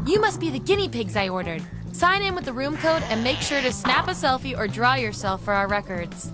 You must be the guinea pigs I ordered. Sign in with the room code and make sure to snap a selfie or draw yourself for our records.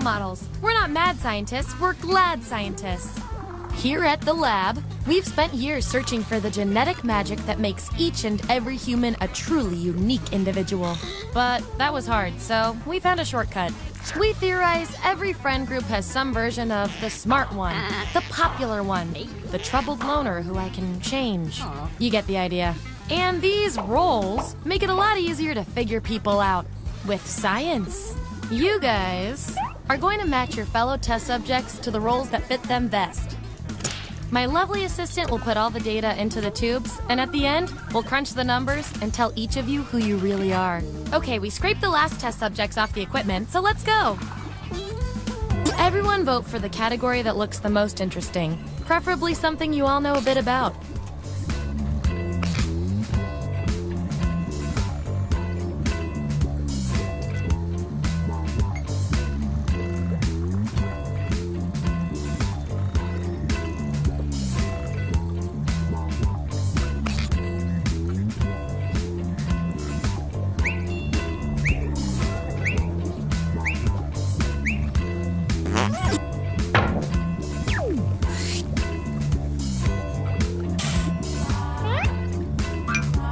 models. We're not mad scientists, we're glad scientists. Here at the lab, we've spent years searching for the genetic magic that makes each and every human a truly unique individual. But that was hard, so we found a shortcut. We theorize every friend group has some version of the smart one, the popular one, the troubled loner who I can change. You get the idea. And these roles make it a lot easier to figure people out with science. You guys are going to match your fellow test subjects to the roles that fit them best. My lovely assistant will put all the data into the tubes, and at the end, we'll crunch the numbers and tell each of you who you really are. Okay, we scraped the last test subjects off the equipment, so let's go! Everyone vote for the category that looks the most interesting, preferably something you all know a bit about.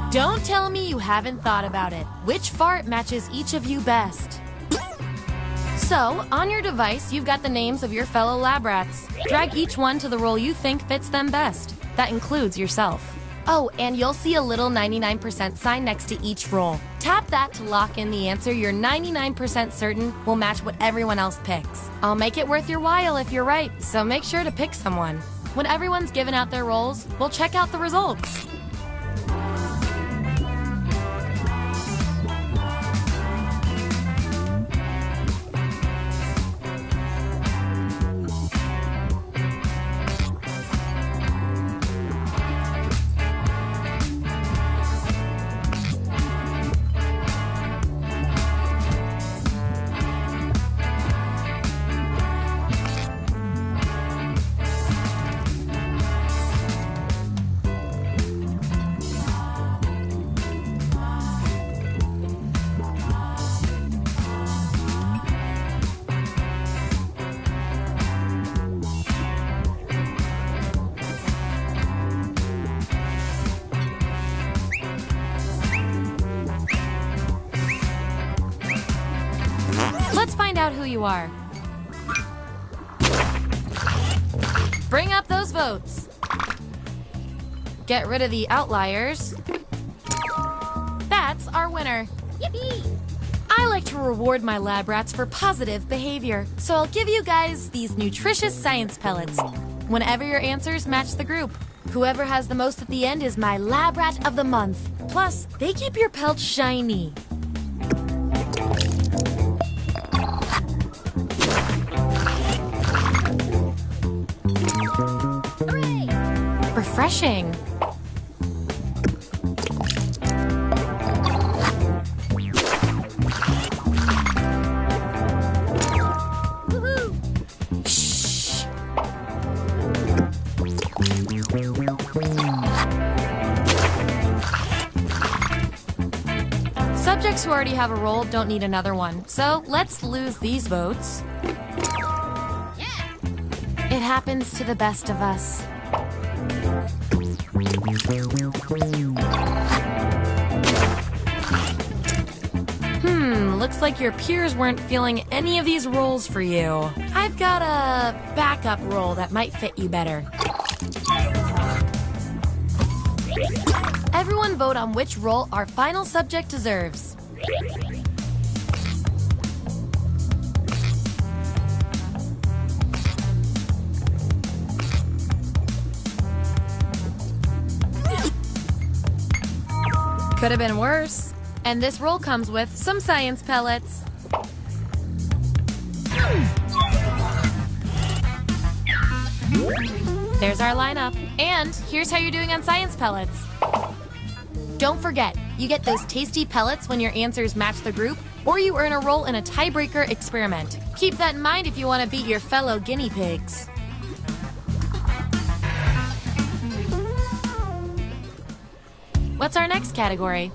Don't tell me you haven't thought about it. Which fart matches each of you best? So, on your device, you've got the names of your fellow lab rats. Drag each one to the role you think fits them best. That includes yourself. Oh, and you'll see a little 99% sign next to each role. Tap that to lock in the answer you're 99% certain will match what everyone else picks. I'll make it worth your while if you're right, so make sure to pick someone. When everyone's given out their roles, we'll check out the results. Let's find out who you are. Bring up those votes. Get rid of the outliers. That's our winner. Yippee! I like to reward my lab rats for positive behavior, so I'll give you guys these nutritious science pellets whenever your answers match the group. Whoever has the most at the end is my lab rat of the month. Plus, they keep your pelts shiny. Refreshing. Woohoo! Shh. Subjects who already have a role don't need another one, so let's lose these votes. Yeah. It happens to the best of us. Looks like your peers weren't feeling any of these roles for you. I've got a backup role that might fit you better. Everyone vote on which role our final subject deserves. Could have been worse. And this roll comes with some science pellets. There's our lineup. And here's how you're doing on science pellets. Don't forget, you get those tasty pellets when your answers match the group, or you earn a role in a tiebreaker experiment. Keep that in mind if you want to beat your fellow guinea pigs. What's our next category?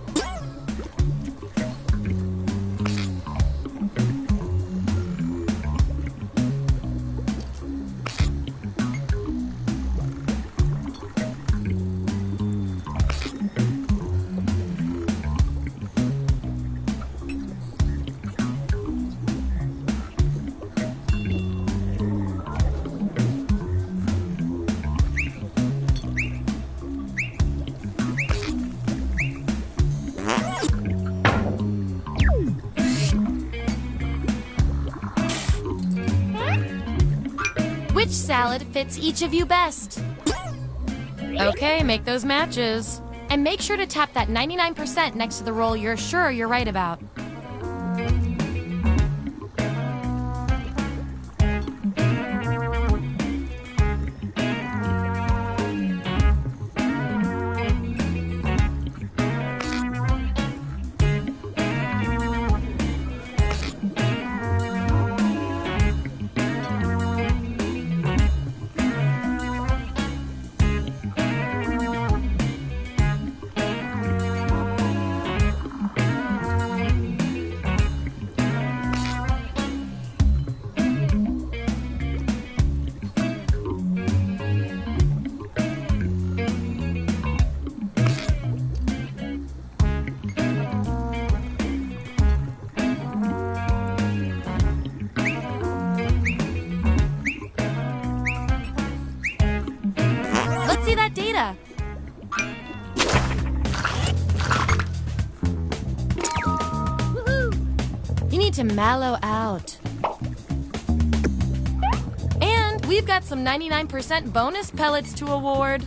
Which salad fits each of you best? Okay, make those matches. And make sure to tap that 99% next to the roll you're sure you're right about. See that data. You need to mellow out. And we've got some 99% bonus pellets to award.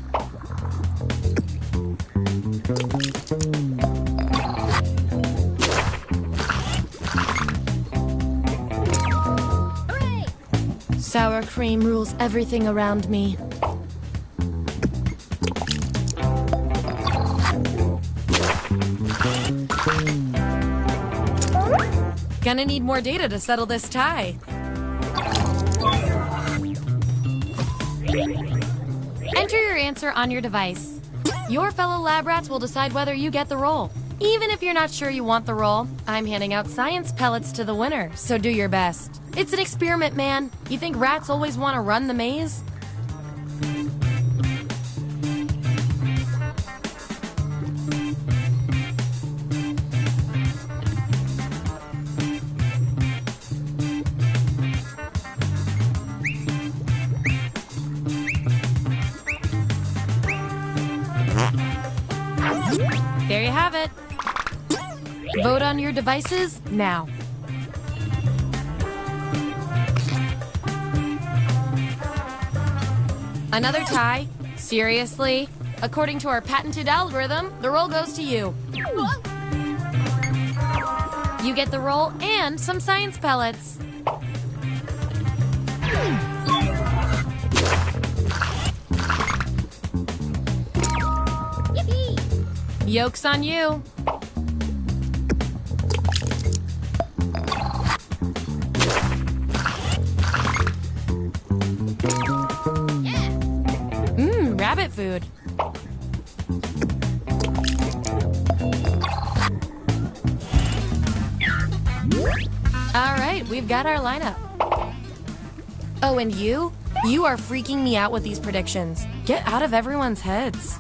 Hooray! Sour cream rules everything around me. Gonna need more data to settle this tie. Enter your answer on your device. Your fellow lab rats will decide whether you get the roll. Even if you're not sure you want the roll, I'm handing out science pellets to the winner, so do your best. It's an experiment, man. You think rats always want to run the maze? There you have it. Vote on your devices now. Another tie? Seriously? According to our patented algorithm, the roll goes to you. You get the roll and some science pellets. Yoke's on you. Rabbit food. All right, we've got our lineup. Oh, and you? You are freaking me out with these predictions. Get out of everyone's heads.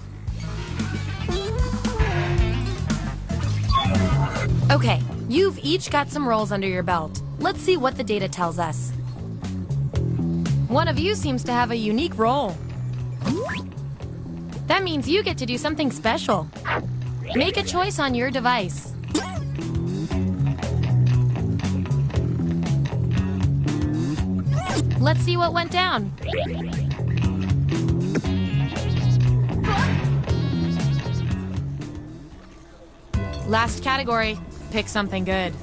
Okay, you've each got some rolls under your belt. Let's see what the data tells us. One of you seems to have a unique role. That means you get to do something special. Make a choice on your device. Let's see what went down. Last category. Pick something good.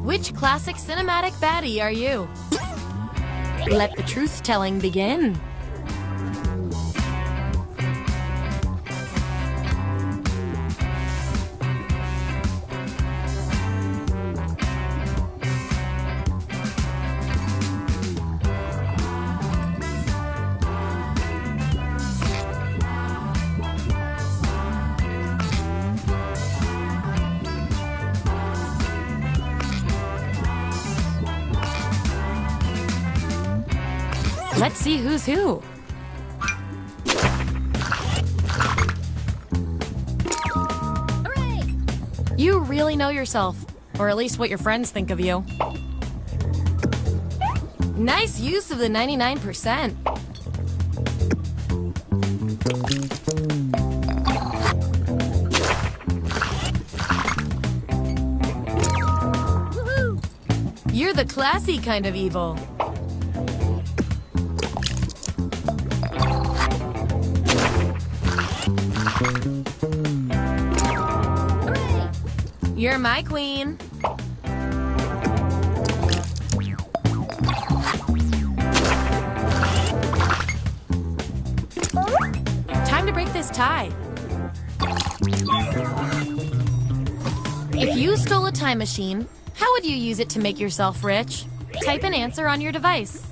Which classic cinematic baddie are you? Let the truth-telling begin. Let's see who's who. You really know yourself, or at least what your friends think of you. Nice use of the 99%. You're the classy kind of evil. You're my queen. Time to break this tie. If you stole a time machine, how would you use it to make yourself rich? Type an answer on your device.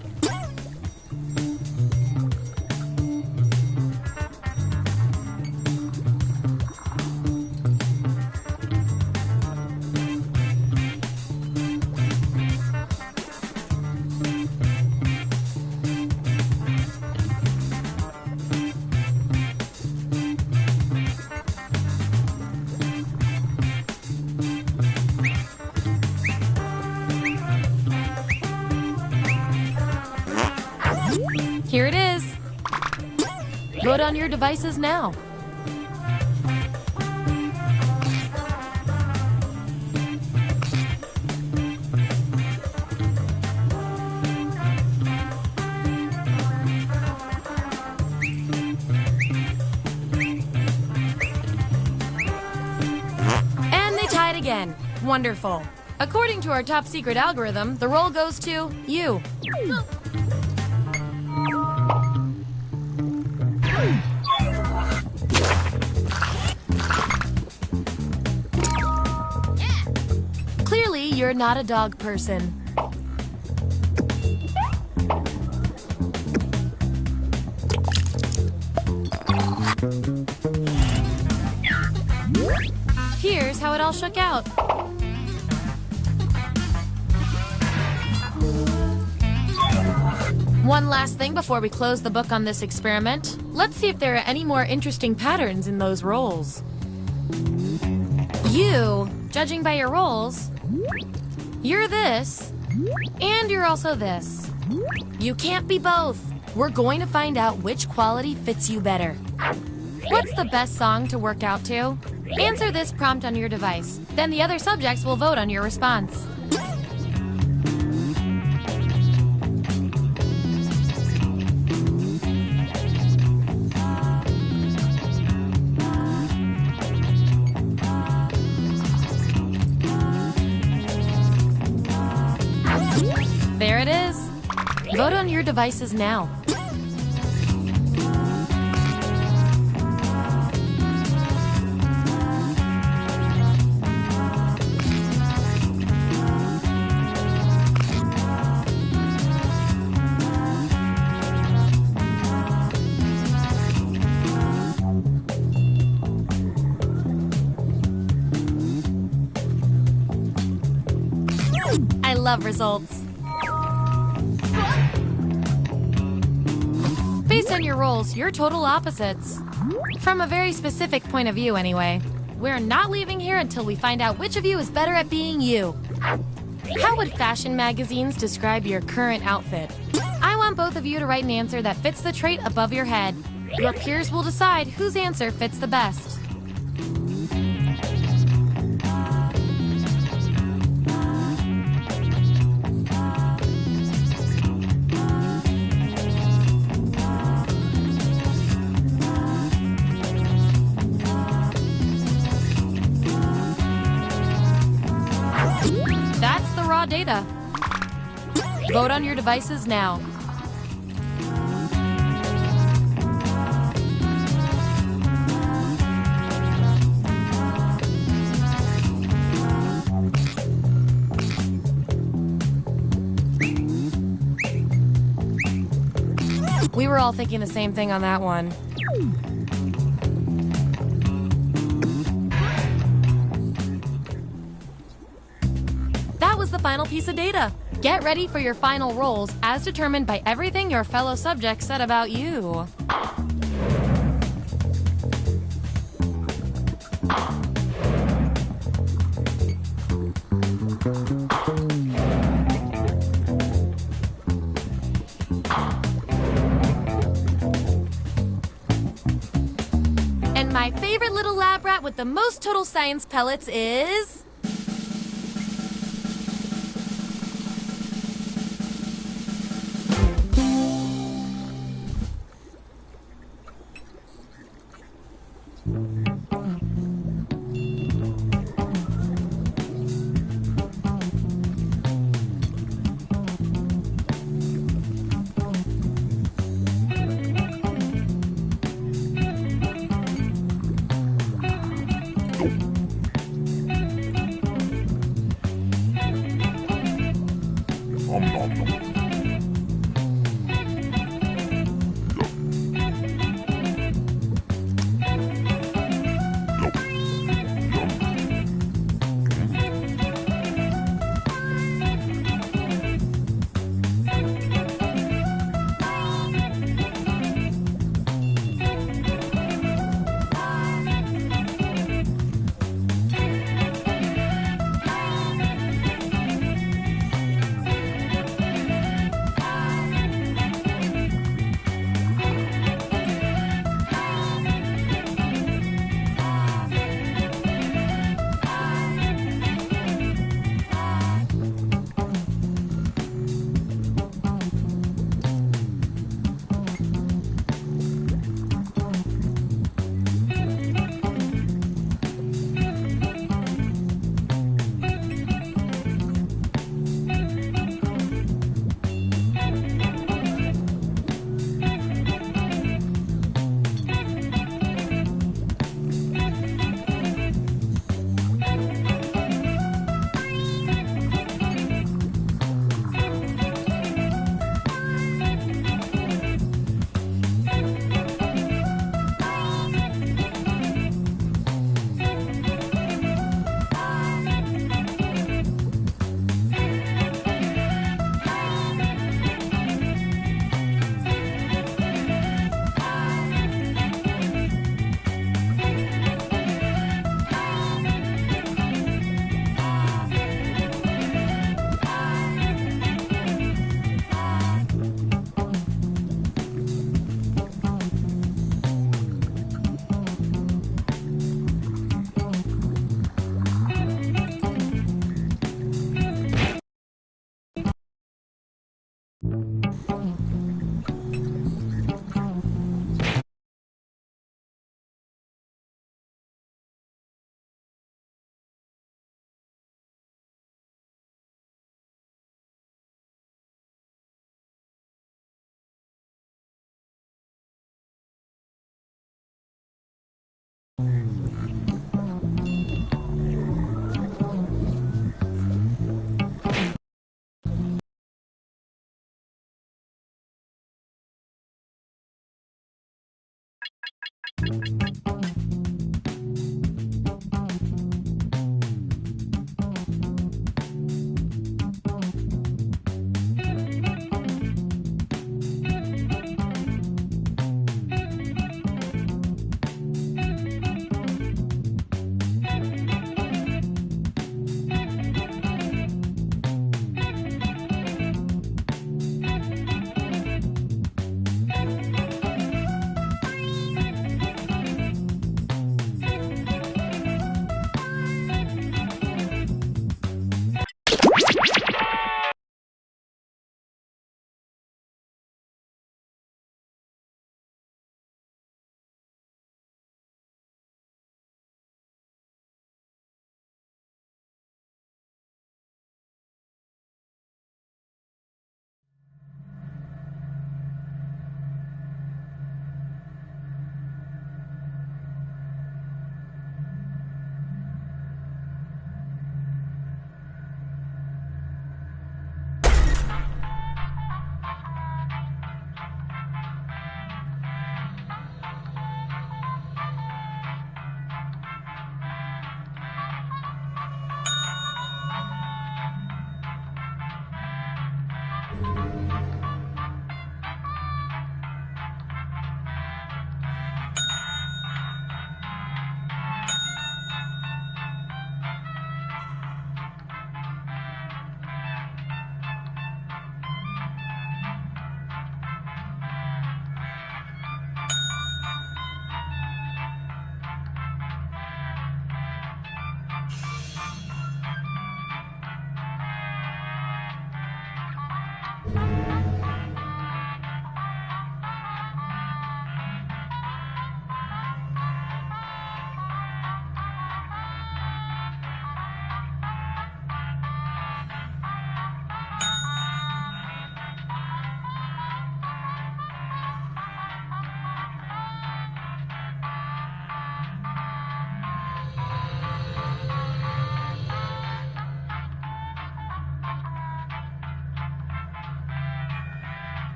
Here it is. Vote on your devices now. And they tied again. Wonderful. According to our top secret algorithm, the roll goes to you. Clearly, you're not a dog person. Here's how it all shook out. One last thing before we close the book on this experiment. Let's see if there are any more interesting patterns in those rolls. You, judging by your rolls, you're this, and you're also this. You can't be both. We're going to find out which quality fits you better. What's the best song to work out to? Answer this prompt on your device. Then the other subjects will vote on your response. There it is. Vote on your devices now. I love results. Based on your roles, you're total opposites. From a very specific point of view, anyway. We're not leaving here until we find out which of you is better at being you. How would fashion magazines describe your current outfit? I want both of you to write an answer that fits the trait above your head. Your peers will decide whose answer fits the best. That's the raw data. Vote on your devices now. We were all thinking the same thing on that one. That was the final piece of data. Get ready for your final rolls as determined by everything your fellow subjects said about you. with the most total science pellets is...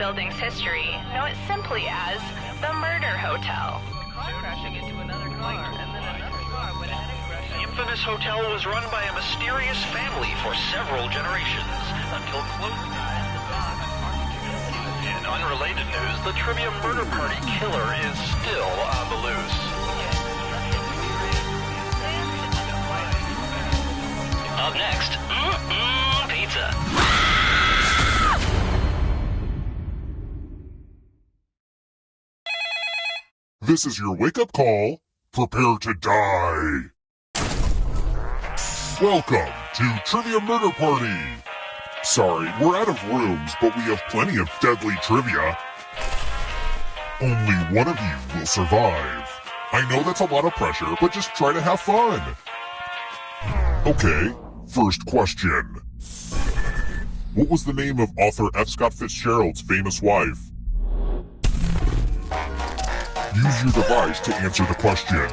building's history, know it simply as the Murder Hotel. Crashing into another car, and then another car went ahead and crashed. The infamous hotel was run by a mysterious family for several generations, until close ties the dog. In unrelated news, the Trivia Murder Party killer is still on the loose. Up next, pizza. This is your wake-up call. Prepare to die. Welcome to Trivia Murder Party. Sorry, we're out of rooms, but we have plenty of deadly trivia. Only one of you will survive. I know that's a lot of pressure, but just try to have fun. Okay, first question. What was the name of author F. Scott Fitzgerald's famous wife? Use your device to answer the question.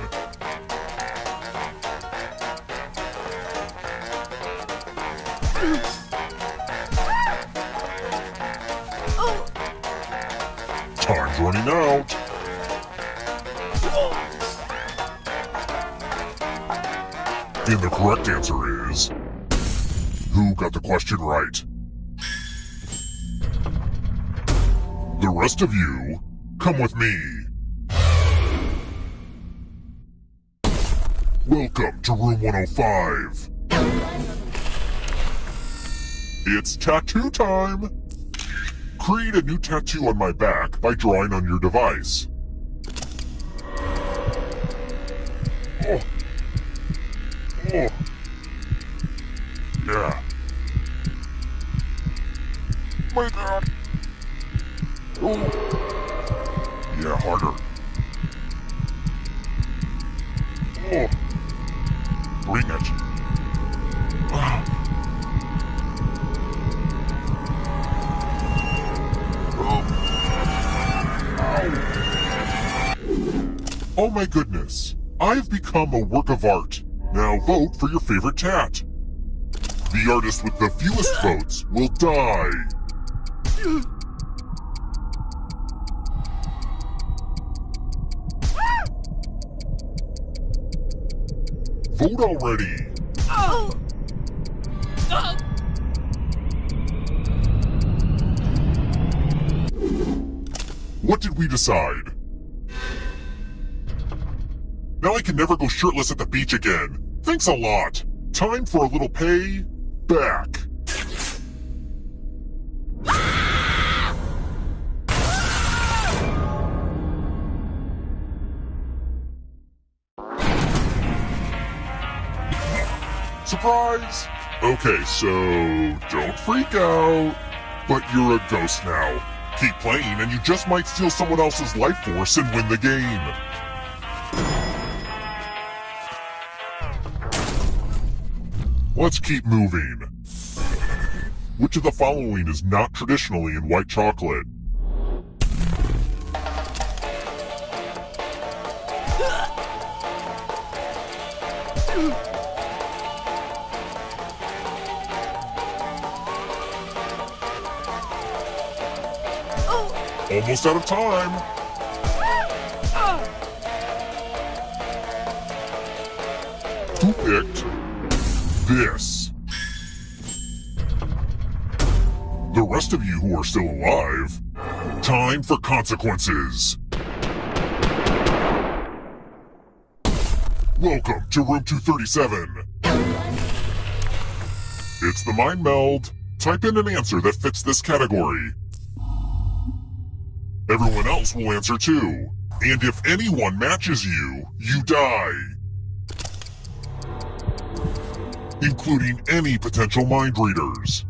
Time's running out. And the correct answer is... Who got the question right? The rest of you, come with me. Welcome to room 105. It's tattoo time. Create a new tattoo on my back by drawing on your device. Oh. Oh. Yeah. My God. Oh. Yeah, harder. Oh. Bring it. Ah. Oh. Oh my goodness. I've become a work of art. Now vote for your favorite tat. The artist with the fewest votes will die. Vote already. Oh. Oh. What did we decide? Now I can never go shirtless at the beach again. Thanks a lot. Time for a little pay back. Surprise! Okay, so don't freak out. But you're a ghost now. Keep playing and you just might steal someone else's life force and win the game. Let's keep moving. Which of the following is not traditionally in white chocolate? Almost out of time. Who picked this? The rest of you who are still alive, time for consequences. Welcome to room 237. It's the mind meld. Type in an answer that fits this category. Everyone else will answer too. And if anyone matches you, you die. Including any potential mind readers.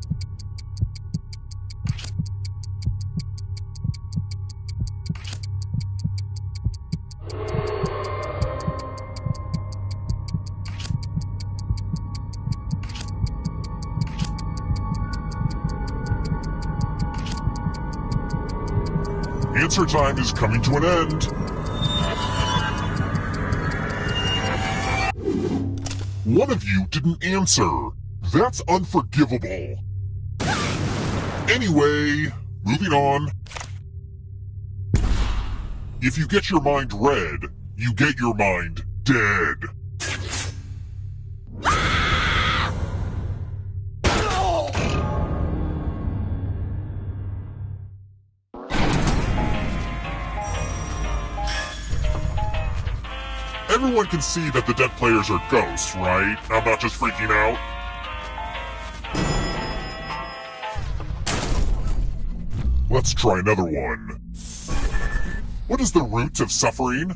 Answer time is coming to an end. One of you didn't answer. That's unforgivable. Anyway, Moving on. If you get your mind read, you get your mind dead. Everyone can see that the dead players are ghosts, right? I'm not just freaking out. Let's try another one. What is the root of suffering?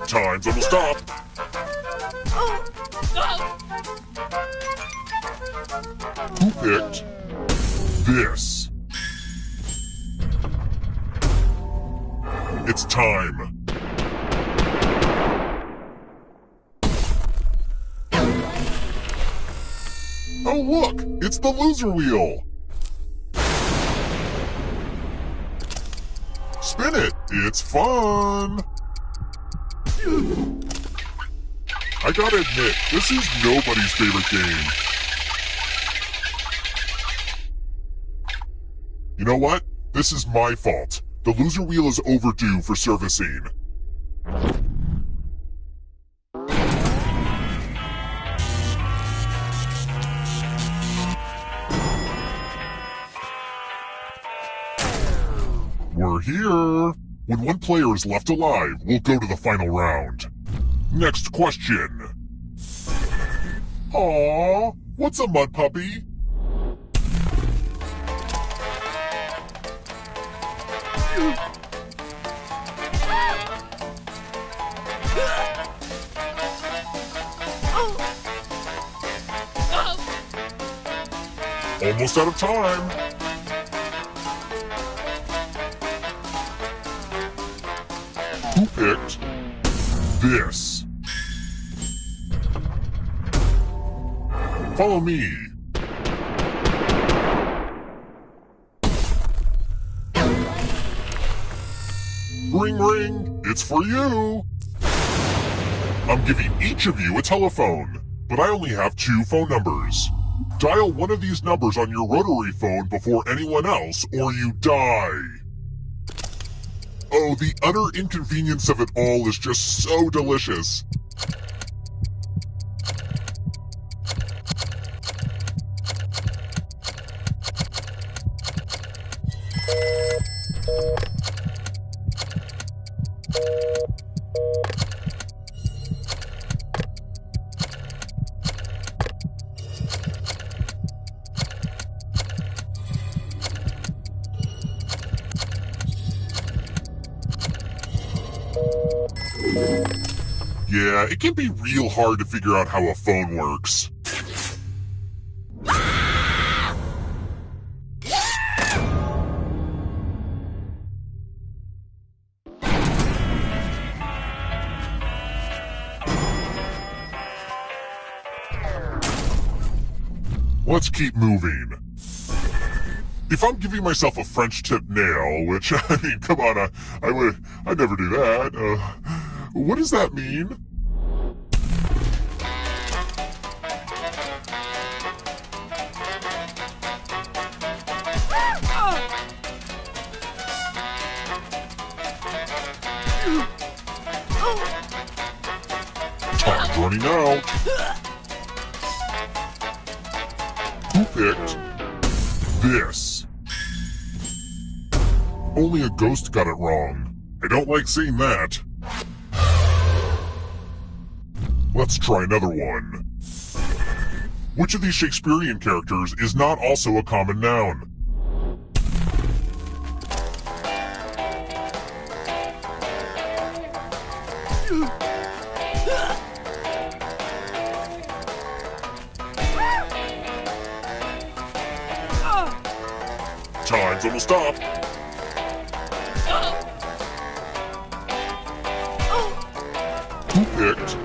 Time's almost up. Who picked this? It's time. Oh look, it's the loser wheel. Spin it, it's fun. I gotta admit, this is nobody's favorite game. You know what? This is my fault. The loser wheel is overdue for servicing. We're here. When one player is left alive, we'll go to the final round. Next question. Aww, what's a mud puppy? Almost out of time. Who picked this? Follow me. Ring ring, it's for you. I'm giving each of you a telephone, but I only have 2 phone numbers. Dial one of these numbers on your rotary phone before anyone else, or you die. Oh, the utter inconvenience of it all is just so delicious. Yeah, it can be real hard to figure out how a phone works. Let's keep moving. If I'm giving myself a French tip nail, which, I mean, come on, I'd never do that. What does that mean? Time's running out. Who picked this? Only a ghost got it wrong. I don't like seeing that. Let's try another one. Which of these Shakespearean characters is not also a common noun? Time's almost up. Who picked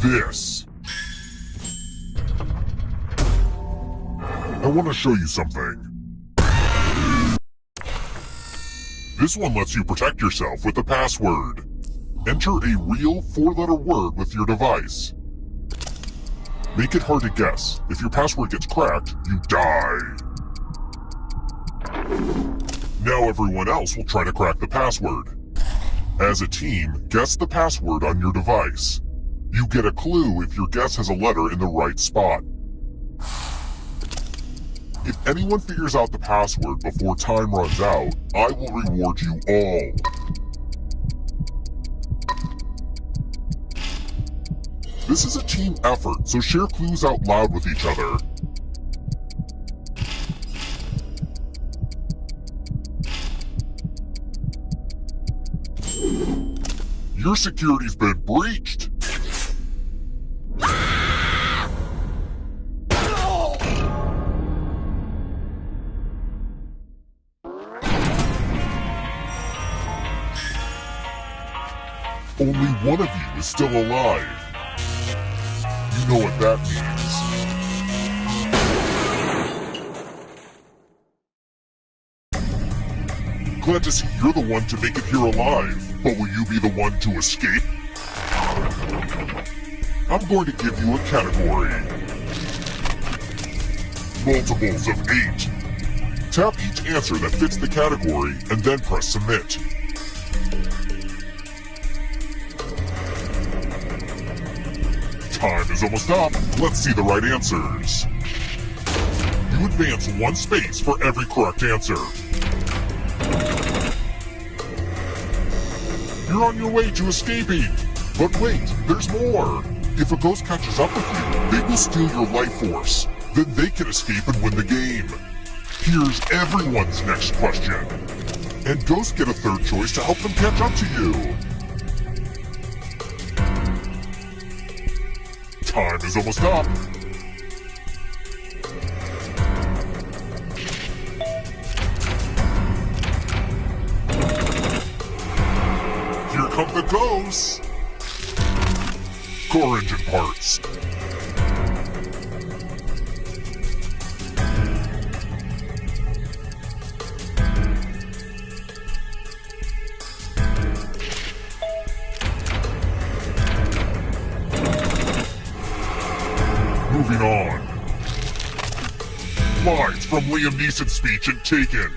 this? I want to show you something. This one lets you protect yourself with a password. Enter a real 4-letter word with your device. Make it hard to guess. If your password gets cracked, you die. Now everyone else will try to crack the password. As a team, guess the password on your device. You get a clue if your guess has a letter in the right spot. If anyone figures out the password before time runs out, I will reward you all. This is a team effort, so share clues out loud with each other. Your security's been breached! Only one of you is still alive. You know what that means. Glad to see you're the one to make it here alive, but will you be the one to escape? I'm going to give you a category. Multiples of 8. Tap each answer that fits the category and then press submit. Time is almost up. Let's see the right answers. You advance 1 space for every correct answer. You're on your way to escaping. But wait, there's more. If a ghost catches up with you, they will steal your life force. Then they can escape and win the game. Here's everyone's next question. And ghosts get a third choice to help them catch up to you. Time is almost up. Here come the ghosts. Core engine parts. Moving on. Lines from Liam Neeson's speech in Taken.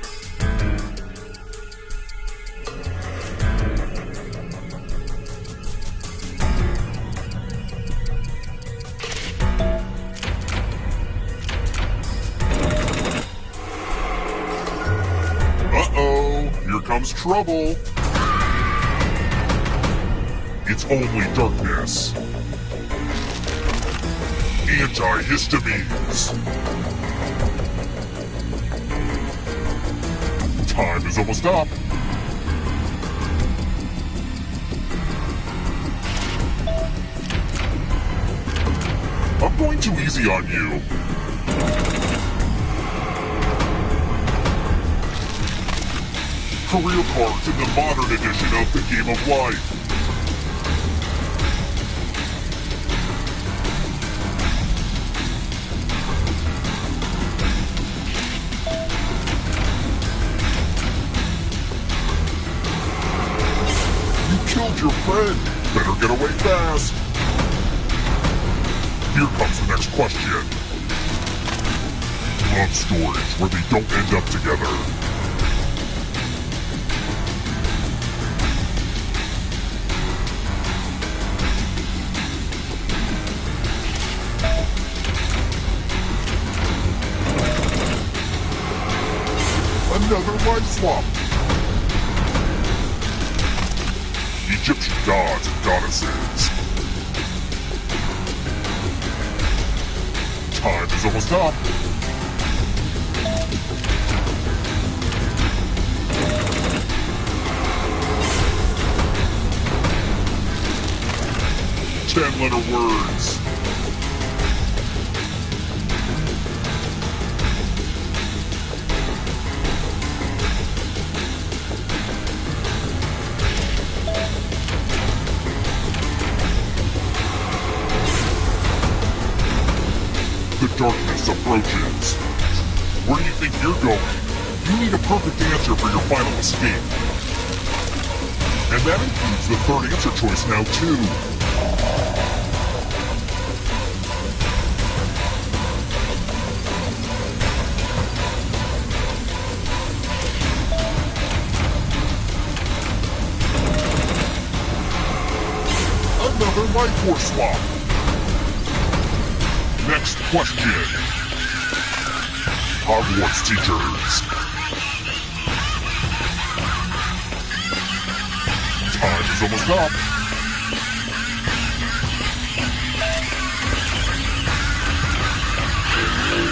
Uh-oh, here comes trouble. It's only darkness. Antihistamines. Time is almost up. I'm going too easy on you. Career cards in the modern edition of the Game of Life. Killed your friend. Better get away fast. Here comes the next question. Love stories where they don't end up together. Another life swap. Egyptian gods and goddesses. Time is almost up. Ten-letter words. The darkness approaches. Where do you think you're going? You need a perfect answer for your final escape. And that includes the third answer choice now, too. Another life force swap. Next question. Hogwarts teachers. Time is almost up.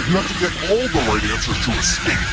You have to get all the right answers to escape.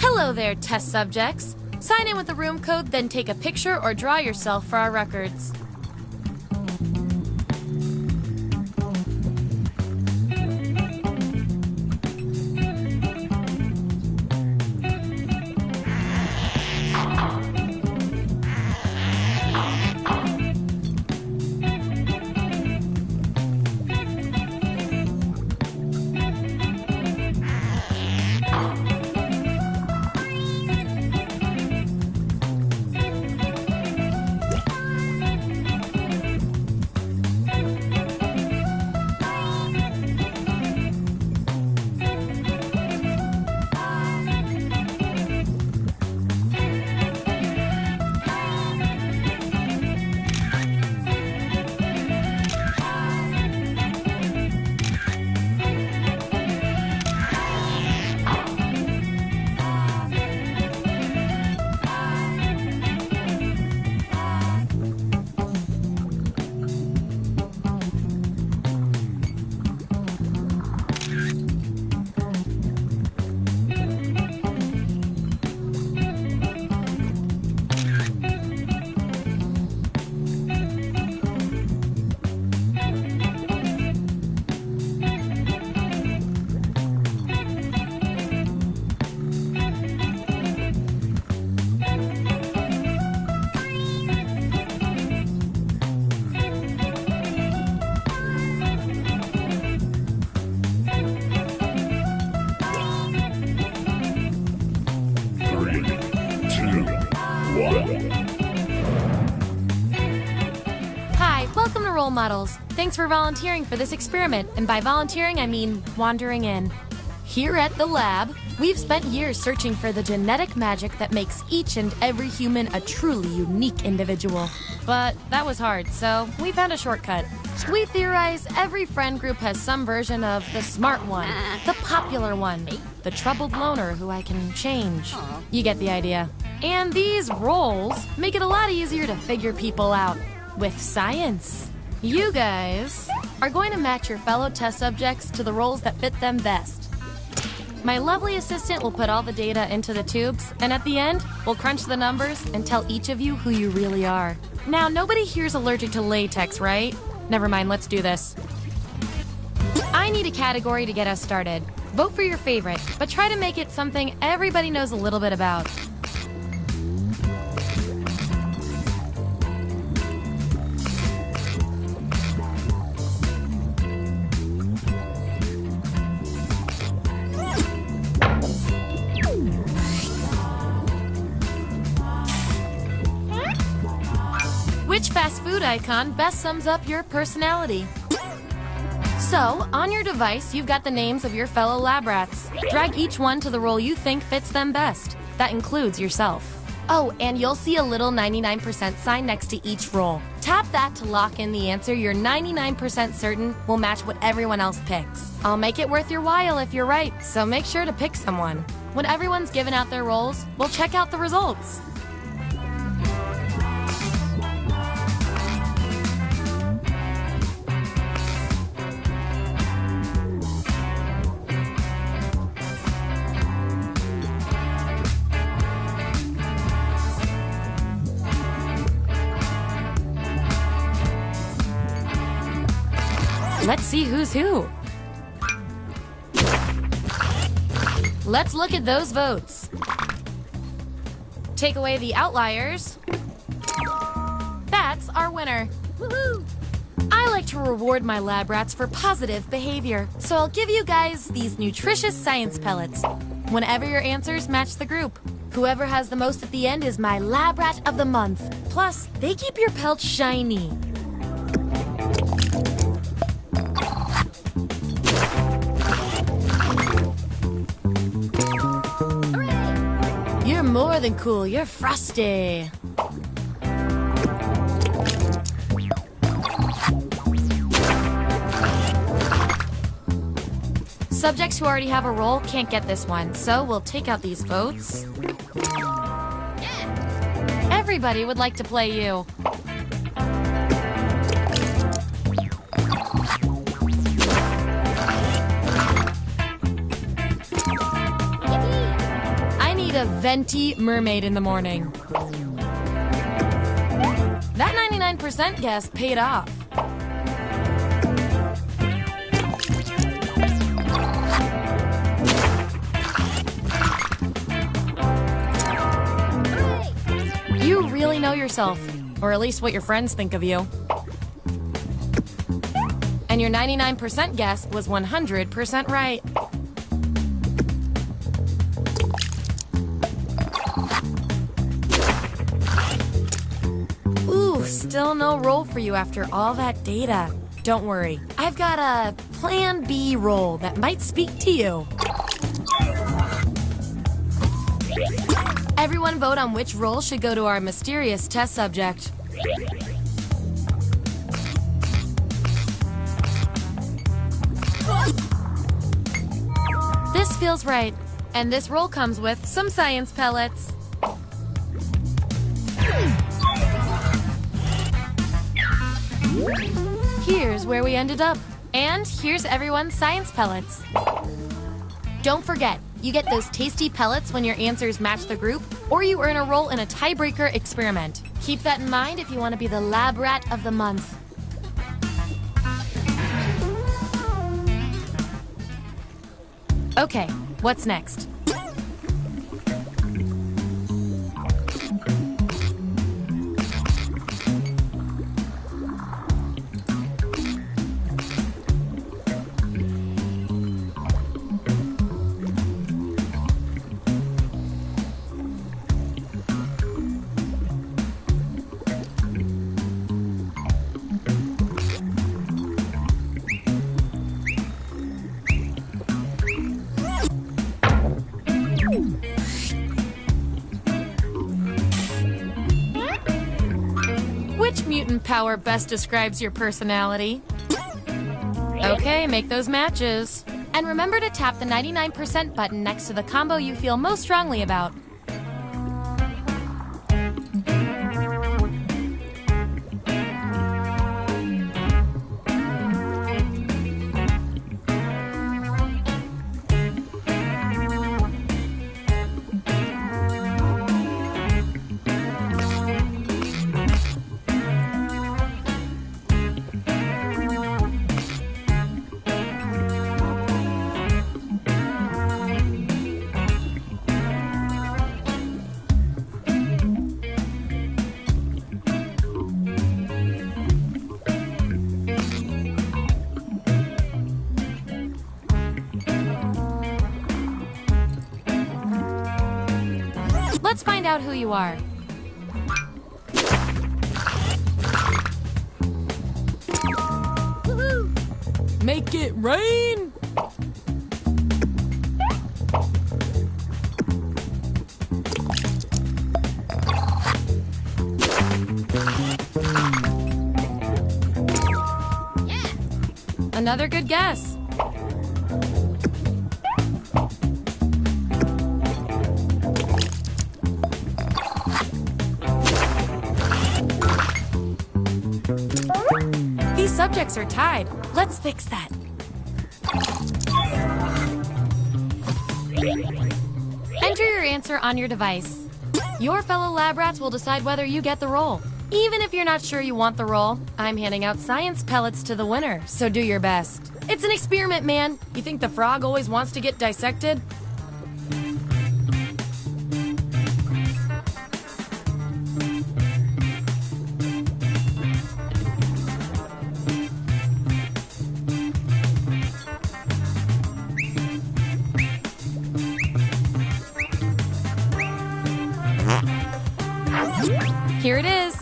Hello there, test subjects. Sign in with the room code, then take a picture or draw yourself for our records. Hi, welcome to Role Models. Thanks for volunteering for this experiment, and by volunteering I mean wandering in. Here at the lab, we've spent years searching for the genetic magic that makes each and every human a truly unique individual. But that was hard, so we found a shortcut. We theorize every friend group has some version of the smart one, the popular one, the troubled loner who I can change. You get the idea. And these roles make it a lot easier to figure people out with science. You guys are going to match your fellow test subjects to the roles that fit them best. My lovely assistant will put all the data into the tubes, and at the end, we'll crunch the numbers and tell each of you who you really are. Now, nobody here's allergic to latex, right? Never mind, let's do this. I need a category to get us started. Vote for your favorite, but try to make it something everybody knows a little bit about. Which fast food icon best sums up your personality? So, on your device, you've got the names of your fellow lab rats. Drag each one to the role you think fits them best. That includes yourself. Oh, and you'll see a little 99% sign next to each role. Tap that to lock in the answer you're 99% certain will match what everyone else picks. I'll make it worth your while if you're right, so make sure to pick someone. When everyone's given out their roles, we'll check out the results. Let's see who's who. Let's look at those votes. Take away the outliers. That's our winner. Woohoo! I like to reward my lab rats for positive behavior, so I'll give you guys these nutritious science pellets whenever your answers match the group. Whoever has the most at the end is my lab rat of the month. Plus, they keep your pelt shiny. You're more than cool, you're frosty. Subjects who already have a role can't get this one, so we'll take out these votes. Everybody would like to play you. A venti mermaid in the morning. That 99% guess paid off. You really know yourself, or at least what your friends think of you. And your 99% guess was 100% right. Still no role for you after all that data. Don't worry, I've got a Plan B role that might speak to you. Everyone vote on which role should go to our mysterious test subject. This feels right, and this role comes with some science pellets. Here's where we ended up. And here's everyone's science pellets. Don't forget, you get those tasty pellets when your answers match the group, or you earn a role in a tiebreaker experiment. Keep that in mind if you want to be the lab rat of the month. Okay, what's next? Which mutant power best describes your personality? Okay, make those matches. And remember to tap the 99% button next to the combo you feel most strongly about. Let's find out who you are. Woohoo! Make it rain! Another good guess. These subjects are tied. Let's fix that. Enter your answer on your device. Your fellow lab rats will decide whether you get the role. Even if you're not sure you want the role, I'm handing out science pellets to the winner, so do your best. It's an experiment, man. You think the frog always wants to get dissected? Here it is.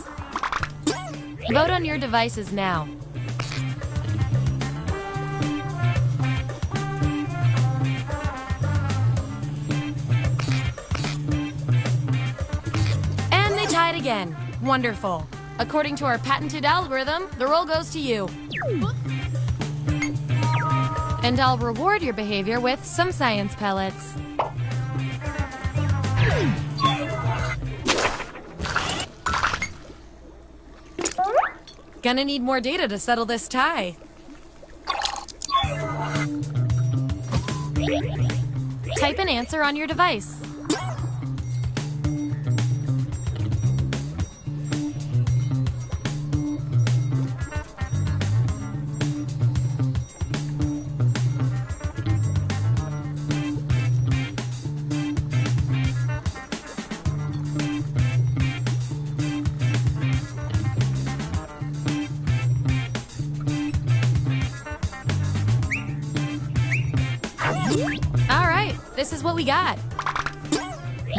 Vote on your devices now. And they tied again. Wonderful. According to our patented algorithm, the role goes to you. And I'll reward your behavior with some science pellets. Gonna need more data to settle this tie. Type an answer on your device. All right, this is what we got.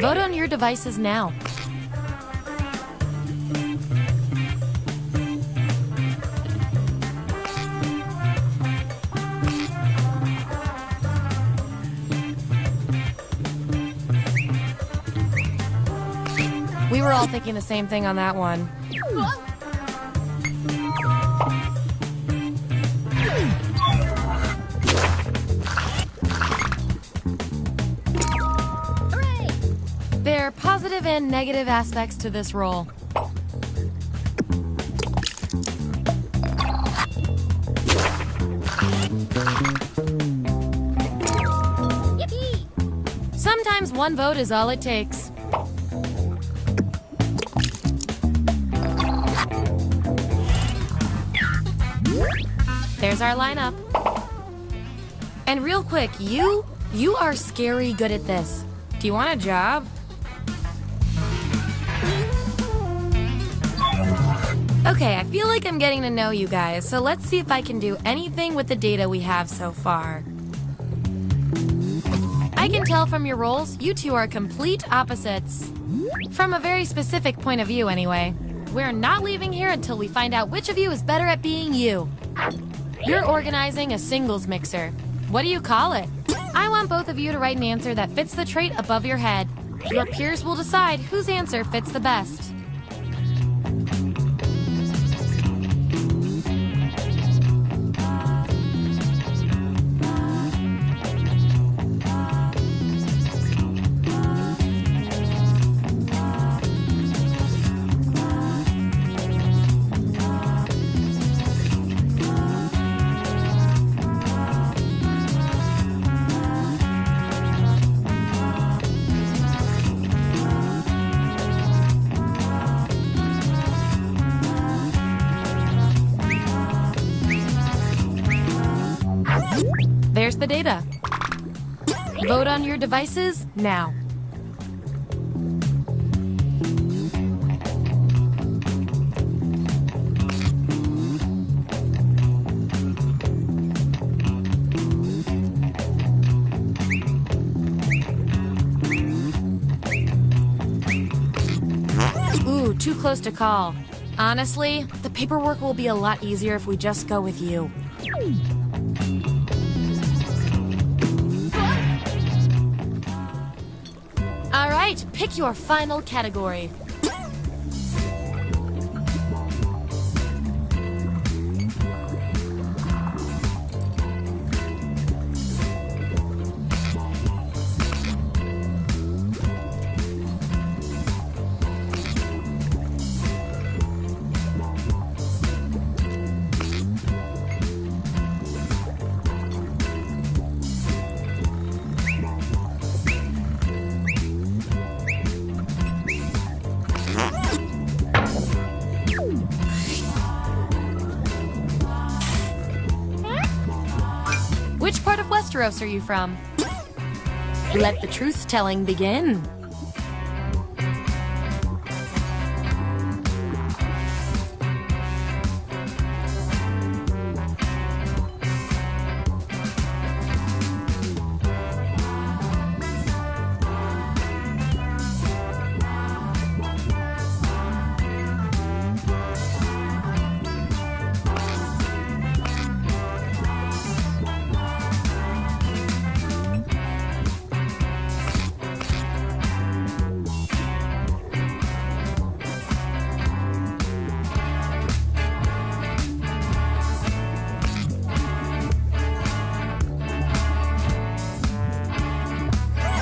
Vote on your devices now. We were all thinking the same thing on that one. There are positive and negative aspects to this role. Yippee! Sometimes one vote is all it takes. There's our lineup. And real quick, you are scary good at this. Do you want a job? Okay, I feel like I'm getting to know you guys, so let's see if I can do anything with the data we have so far. I can tell from your roles, you two are complete opposites. From a very specific point of view, anyway. We're not leaving here until we find out which of you is better at being you. You're organizing a singles mixer. What do you call it? I want both of you to write an answer that fits the trait above your head. Your peers will decide whose answer fits the best. There's the data. Vote on your devices now. too close to call. Honestly, the paperwork will be a lot easier if we just go with you. All right, pick your final category. Which part of Westeros are you from? Let the truth-telling begin.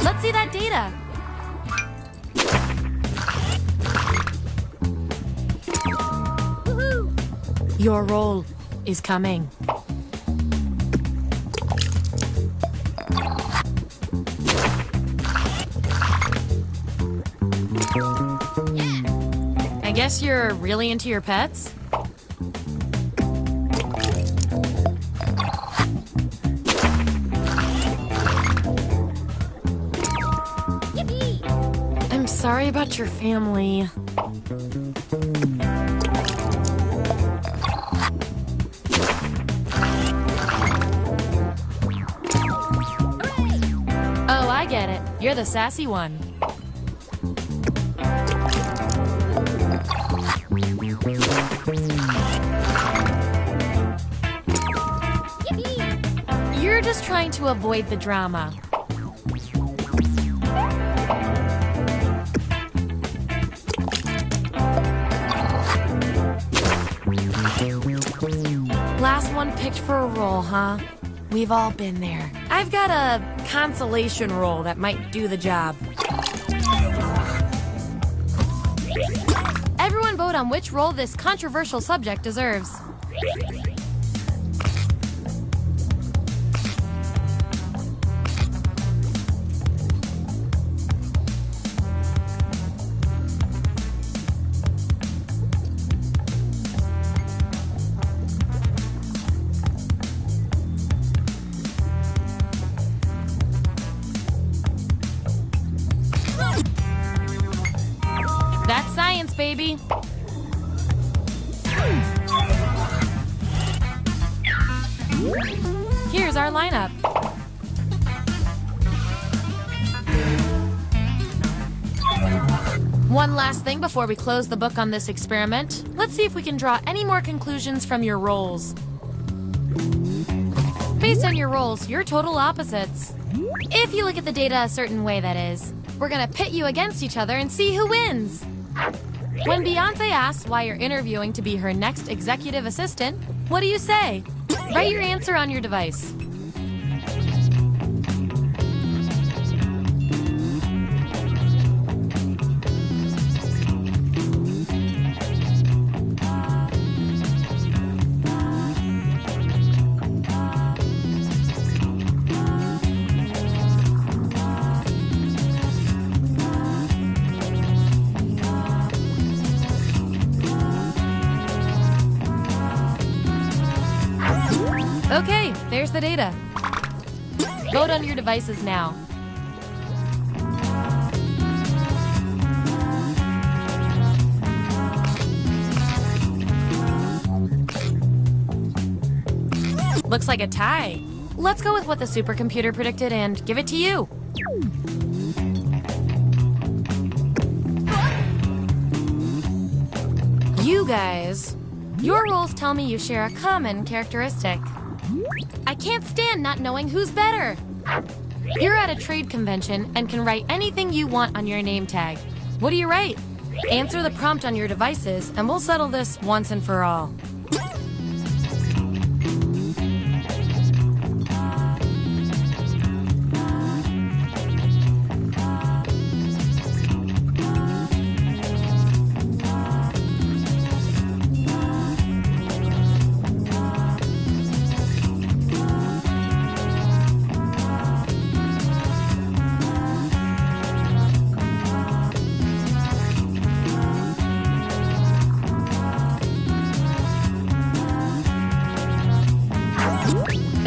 Let's see that data. Woohoo! Your roll is coming. I guess you're really into your pets? Sorry about your family. Oh, I get it. You're the sassy one. You're just trying to avoid the drama. Last one picked for a role, huh? We've all been there. I've got a consolation role that might do the job. Everyone vote on which role this controversial subject deserves. That's science, baby. Here's our lineup. One last thing before we close the book on this experiment. Let's see if we can draw any more conclusions from your roles. Based on your roles, you're total opposites. If you look at the data a certain way, that is. We're gonna pit you against each other and see who wins. When Beyonce asks why you're interviewing to be her next executive assistant, what do you say? Write your answer on your device. Okay, there's the data. Vote on your devices now. Looks like a tie. Let's go with what the supercomputer predicted and give it to you. You guys, your roles tell me you share a common characteristic. I can't stand not knowing who's better. You're at a trade convention and can write anything you want on your name tag. What do you write? Answer the prompt on your devices and we'll settle this once and for all.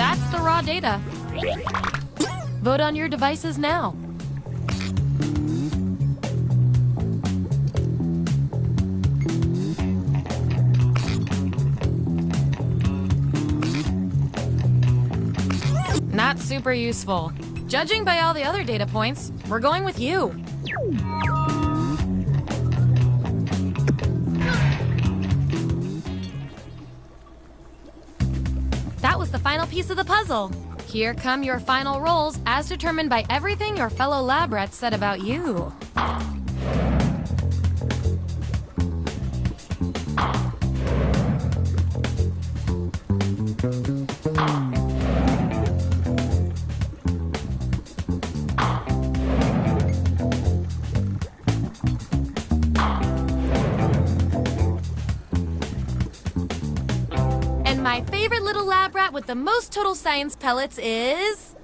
That's the raw data. Vote on your devices now. Not super useful. Judging by all the other data points, we're going with you. That was the final piece of the puzzle. Here come your final roles as determined by everything your fellow lab rats said about you. And my favorite little lab rat with the most total science pellets is...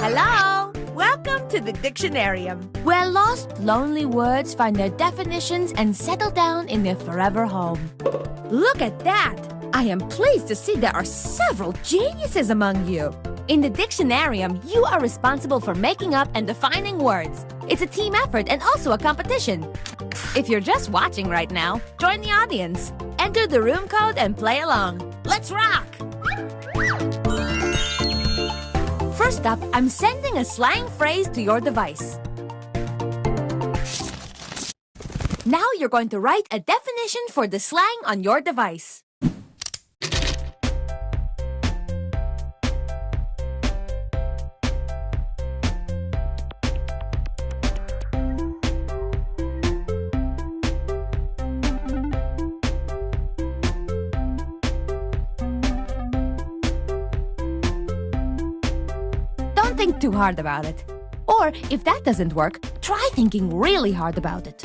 Hello! Welcome to the Dictionarium. Where lost, lonely words find their definitions and settle down in their forever home. Look at that! I am pleased to see there are several geniuses among you. In the Dictionarium, you are responsible for making up and defining words. It's a team effort and also a competition. If you're just watching right now, join the audience. Enter the room code and play along. Let's rock! First up, I'm sending a slang phrase to your device. Now you're going to write a definition for the slang on your device. Don't think too hard about it. Or, if that doesn't work, try thinking really hard about it.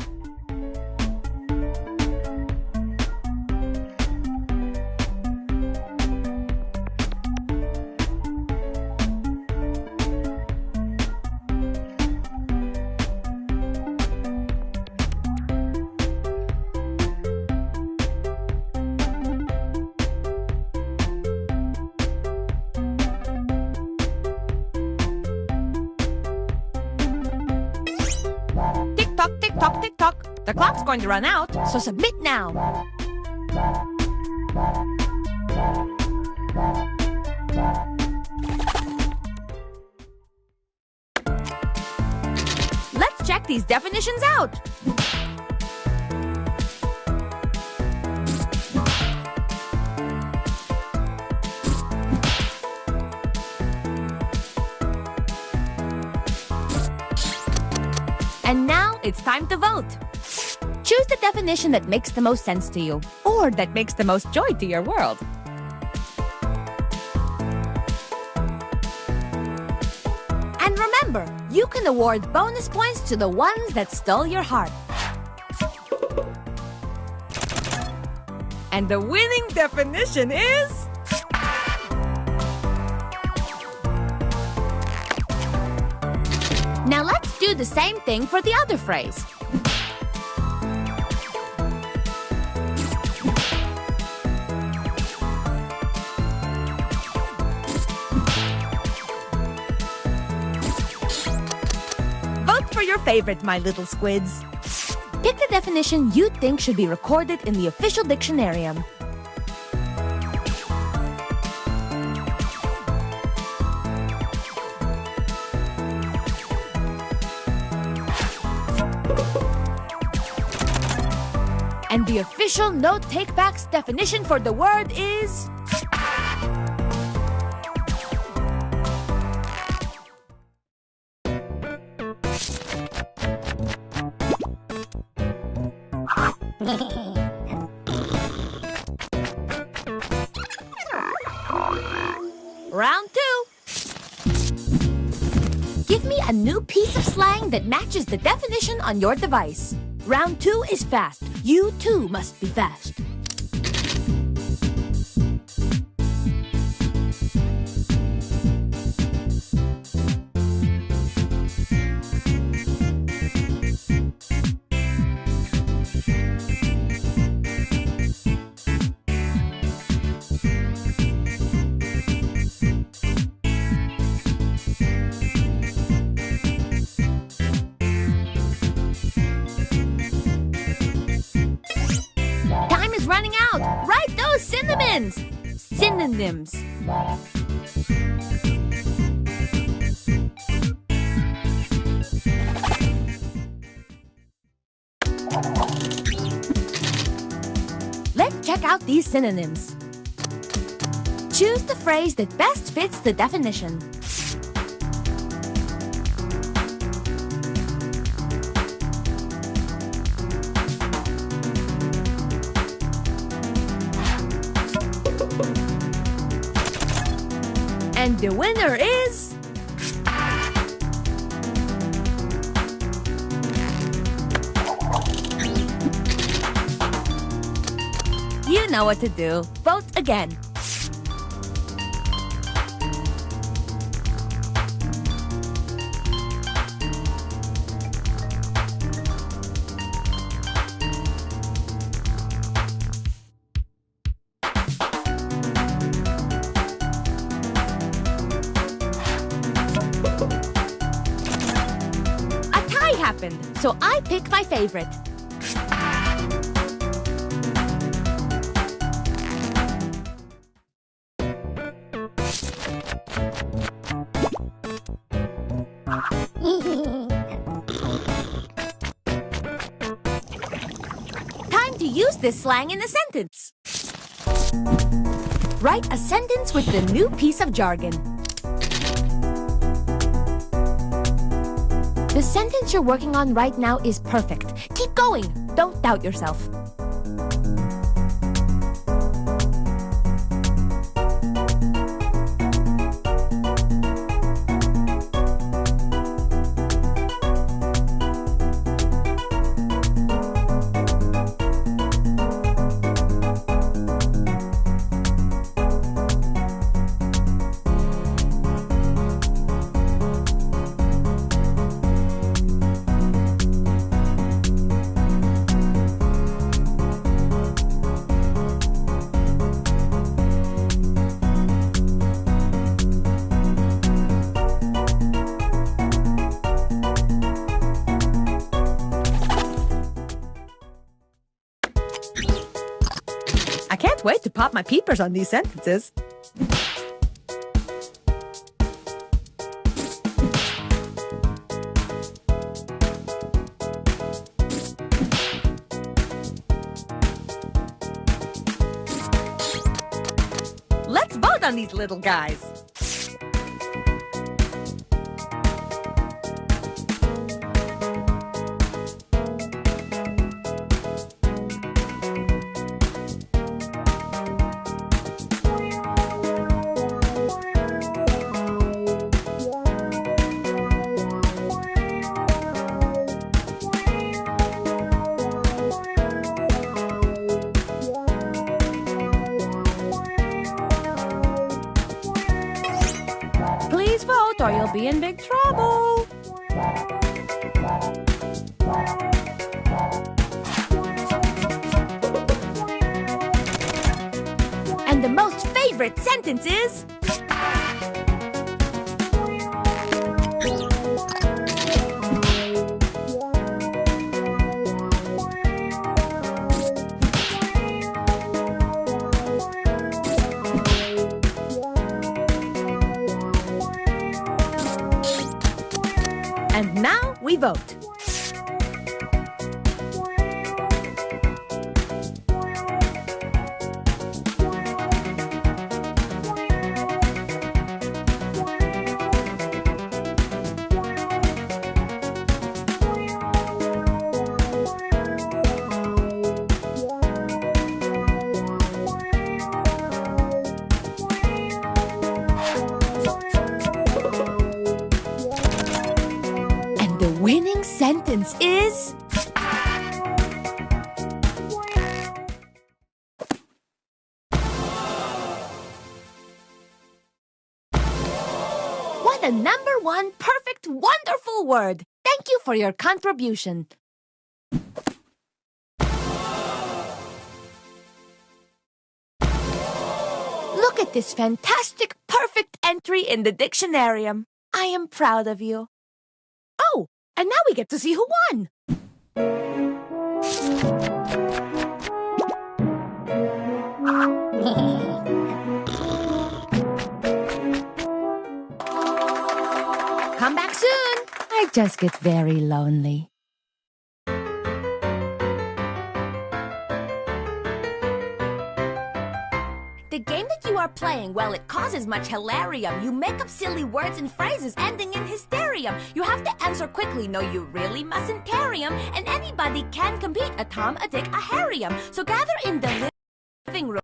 Tick-tock, tick-tock, tick-tock. The clock's going to run out, so submit now. Let's check these definitions out. And now it's time to vote. Choose the definition that makes the most sense to you, Or that makes the most joy to your world. And remember, you can award bonus points to the ones that stole your heart. And the winning definition is... Now let's do the same thing for the other phrase. Vote for your favorite, my little squids. Pick the definition you think should be recorded in the official Dictionarium. And the official No Take-Backs definition for the word is... Round 2. Give me a new piece of slang that matches the definition on your device. Round 2 is fast. You too must be fast. Running out! Write those synonyms! Synonyms. Let's check out these synonyms. Choose the phrase that best fits the definition. And the winner is... You know what to do. Vote again. So I pick my favorite. Time to use this slang in a sentence. Write a sentence with the new piece of jargon. The sentence you're working on right now is perfect. Keep going. Don't doubt yourself. I can't wait to pop my peepers on these sentences. Let's vote on these little guys. Please vote or you'll be in big trouble. And the most favorite sentence is... And now we vote. The winning sentence is... What a number one perfect, wonderful word! Thank you for your contribution. Look at this fantastic, perfect entry in the dictionarium. I am proud of you. Oh, and now we get to see who won. Come back soon. I just get very lonely. The game that you are playing, well, it causes much hilarium. You make up silly words and phrases ending in hysterium. You have to answer quickly, no, you really mustn't carry 'em. And anybody can compete, a Tom, a Dick, a Harry'em. So gather in the living room.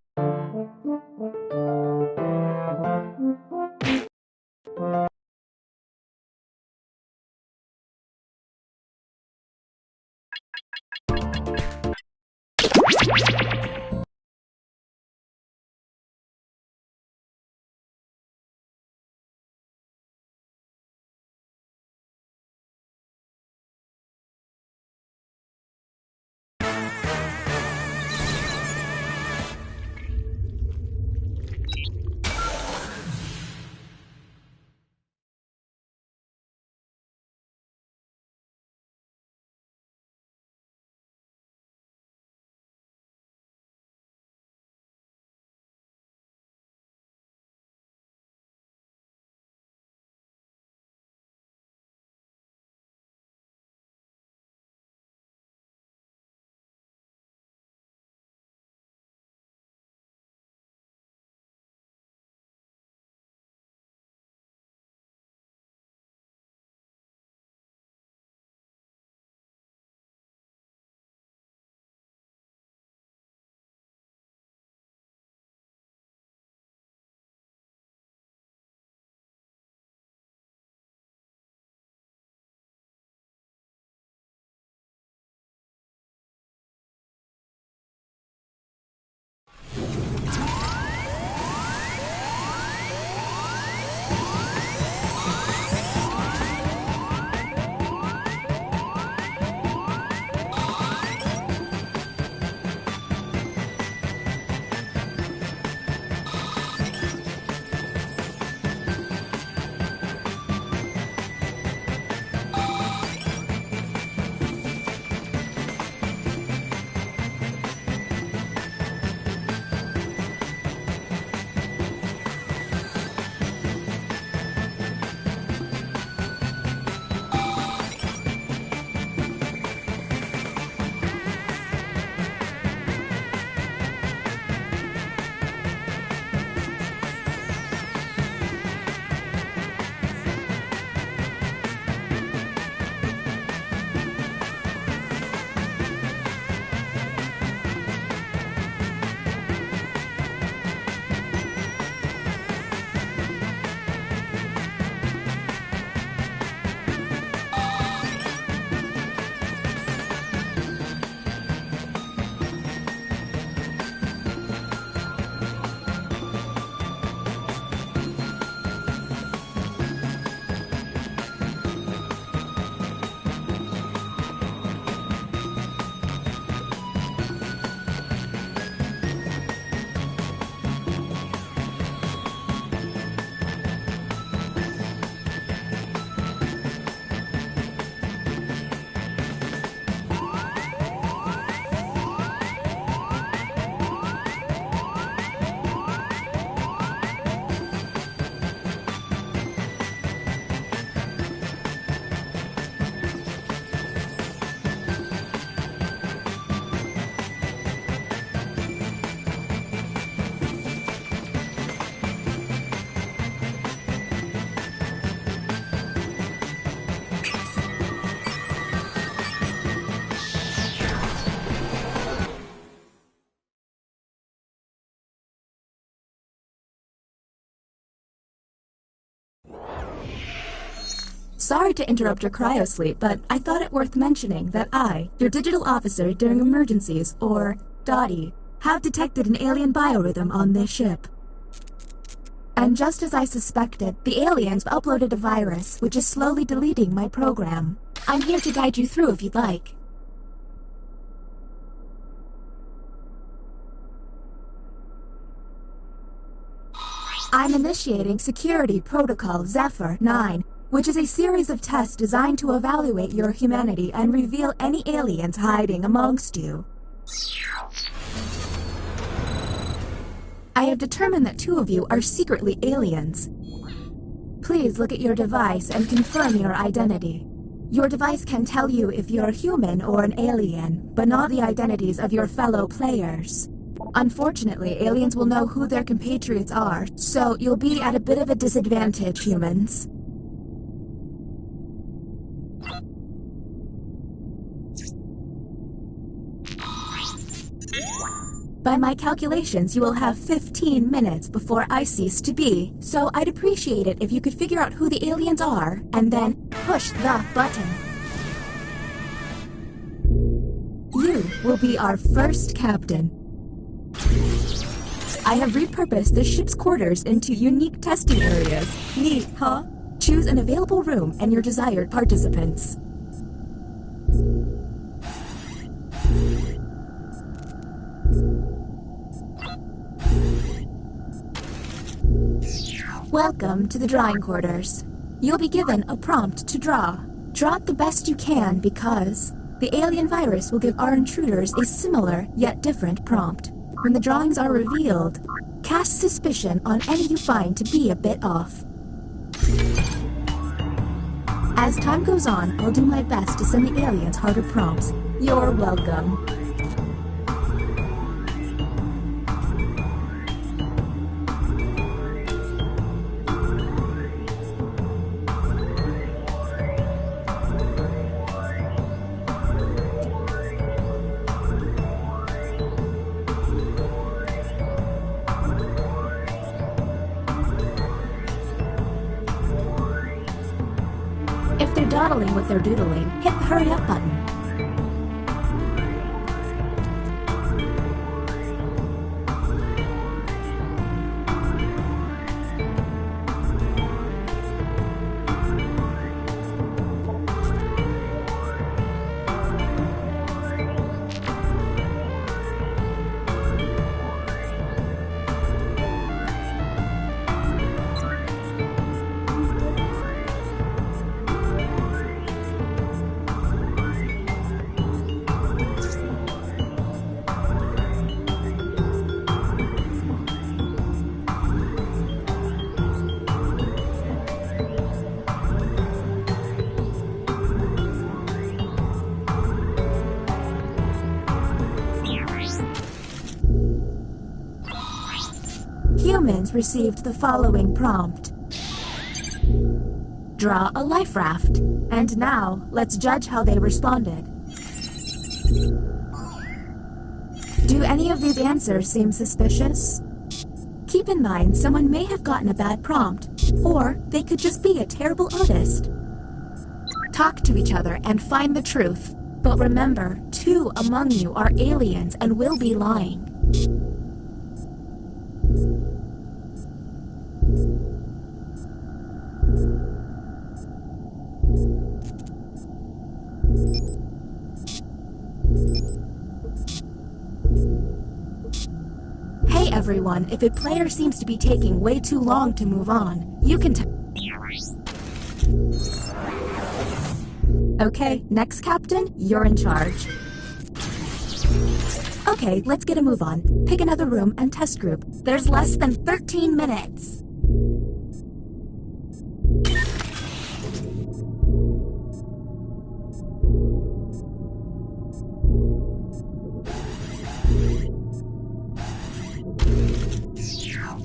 Sorry to interrupt your cryosleep, but I thought it worth mentioning that I, your digital officer during emergencies, or Dottie, have detected an alien biorhythm on this ship. And just as I suspected, the aliens uploaded a virus which is slowly deleting my program. I'm here to guide you through if you'd like. I'm initiating Security Protocol Zephyr 9, which is a series of tests designed to evaluate your humanity and reveal any aliens hiding amongst you. I have determined that 2 of you are secretly aliens. Please look at your device and confirm your identity. Your device can tell you if you're human or an alien, but not the identities of your fellow players. Unfortunately, aliens will know who their compatriots are, so you'll be at a bit of a disadvantage, humans. By my calculations, you will have 15 minutes before I cease to be, so I'd appreciate it if you could figure out who the aliens are, and then push the button. You will be our first captain. I have repurposed the ship's quarters into unique testing areas. Neat, huh? Choose an available room and your desired participants. Welcome to the drawing quarters. You'll be given a prompt to draw. Draw it the best you can because the alien virus will give our intruders a similar yet different prompt. When the drawings are revealed, cast suspicion on any you find to be a bit off. As time goes on, I'll do my best to send the aliens harder prompts. You're welcome. If they're dawdling with their doodling, hit the hurry up button. Humans received the following prompt. Draw a life raft. And now, let's judge how they responded. Do any of these answers seem suspicious? Keep in mind, someone may have gotten a bad prompt, or they could just be a terrible artist. Talk to each other and find the truth. But remember, 2 among you are aliens and will be lying. Hey everyone, if a player seems to be taking way too long to move on, you can Okay, next captain, you're in charge. Okay, let's get a move on. Pick another room and test group. There's less than 13 minutes.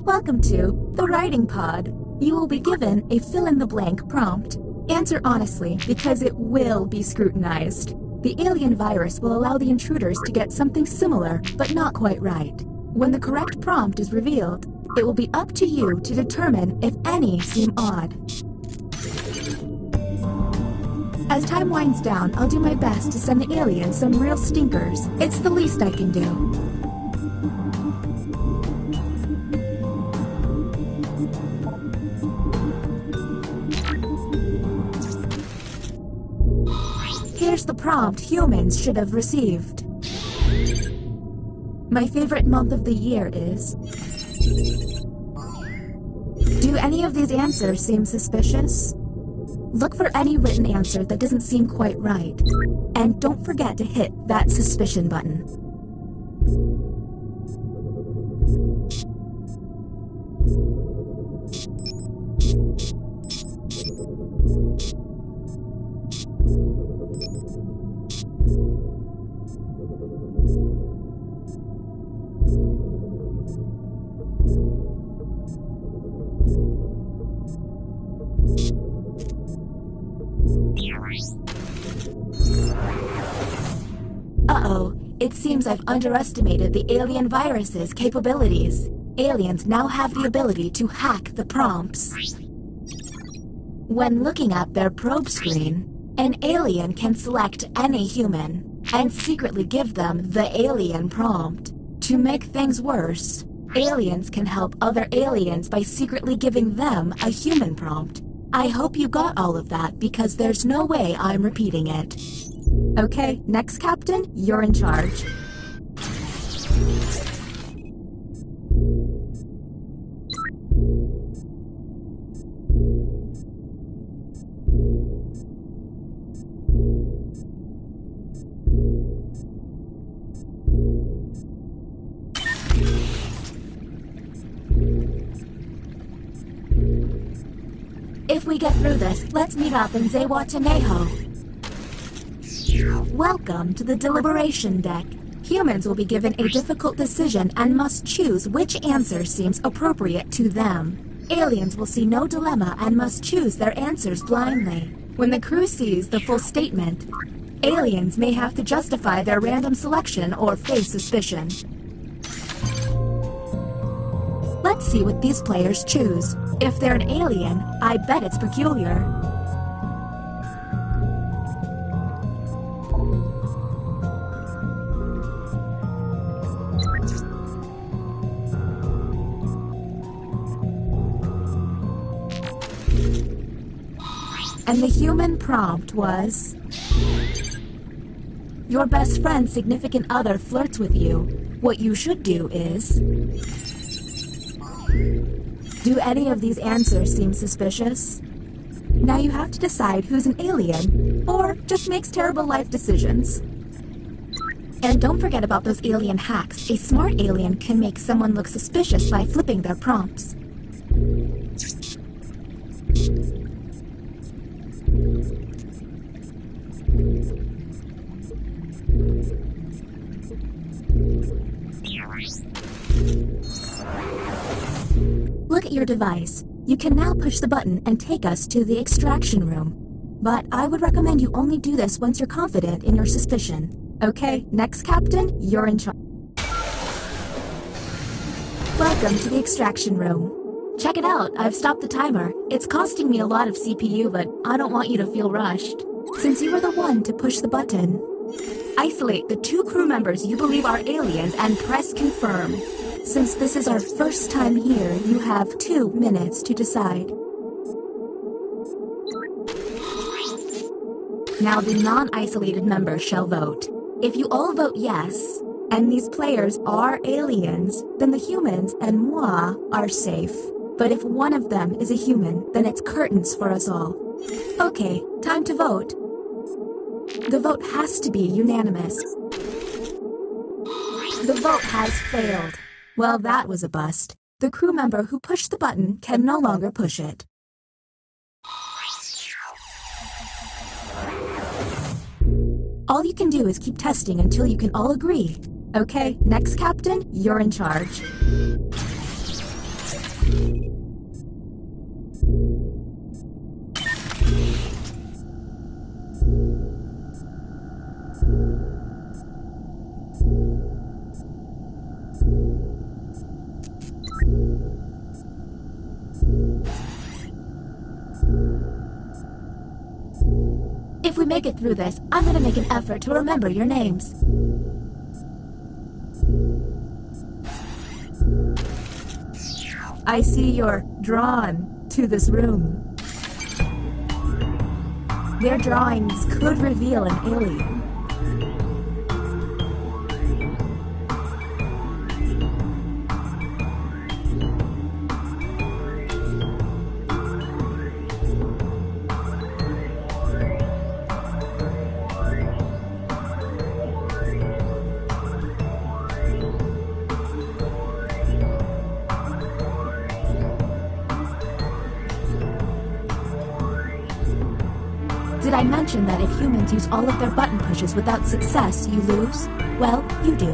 Welcome to the writing pod. You will be given a fill-in-the-blank prompt. Answer honestly, because it will be scrutinized. The alien virus will allow the intruders to get something similar, but not quite right. When the correct prompt is revealed, it will be up to you to determine if any seem odd. As time winds down, I'll do my best to send the aliens some real stinkers. It's the least I can do. Here's the prompt humans should have received. My favorite month of the year is... Do any of these answers seem suspicious? Look for any written answer that doesn't seem quite right. And don't forget to hit that suspicion button. Uh-oh, it seems I've underestimated the alien virus's capabilities. Aliens now have the ability to hack the prompts. When looking at their probe screen, an alien can select any human and secretly give them the alien prompt. To make things worse, aliens can help other aliens by secretly giving them a human prompt. I hope you got all of that because there's no way I'm repeating it. Okay, next Captain, you're in charge. If we get through this, let's meet up in Zihuatanejo. Welcome to the deliberation deck. Humans will be given a difficult decision and must choose which answer seems appropriate to them. Aliens will see no dilemma and must choose their answers blindly. When the crew sees the full statement, aliens may have to justify their random selection or face suspicion. Let's see what these players choose. If they're an alien, I bet it's peculiar. And the human prompt was... Your best friend's significant other flirts with you. What you should do is... Do any of these answers seem suspicious? Now you have to decide who's an alien, or just makes terrible life decisions. And don't forget about those alien hacks. A smart alien can make someone look suspicious by flipping their prompts. Look at your device. You can now push the button and take us to the extraction room. But I would recommend you only do this once you're confident in your suspicion. Okay, next Captain, you're in charge. Welcome to the extraction room. Check it out, I've stopped the timer. It's costing me a lot of CPU, but I don't want you to feel rushed. Since you were the one to push the button, isolate the 2 crew members you believe are aliens and press confirm. Since this is our first time here, you have 2 minutes to decide. Now the non-isolated members shall vote. If you all vote yes, and these players are aliens, then the humans and moi are safe. But if one of them is a human, then it's curtains for us all. Okay, time to vote. The vote has to be unanimous. The vote has failed. Well, that was a bust. The crew member who pushed the button can no longer push it. All you can do is keep testing until you can all agree. Okay, next Captain, you're in charge. If we make it through this, I'm gonna make an effort to remember your names. I see you're drawn to this room. Their drawings could reveal an alien. Did I mention that if humans use all of their button pushes without success, you lose? Well, you do.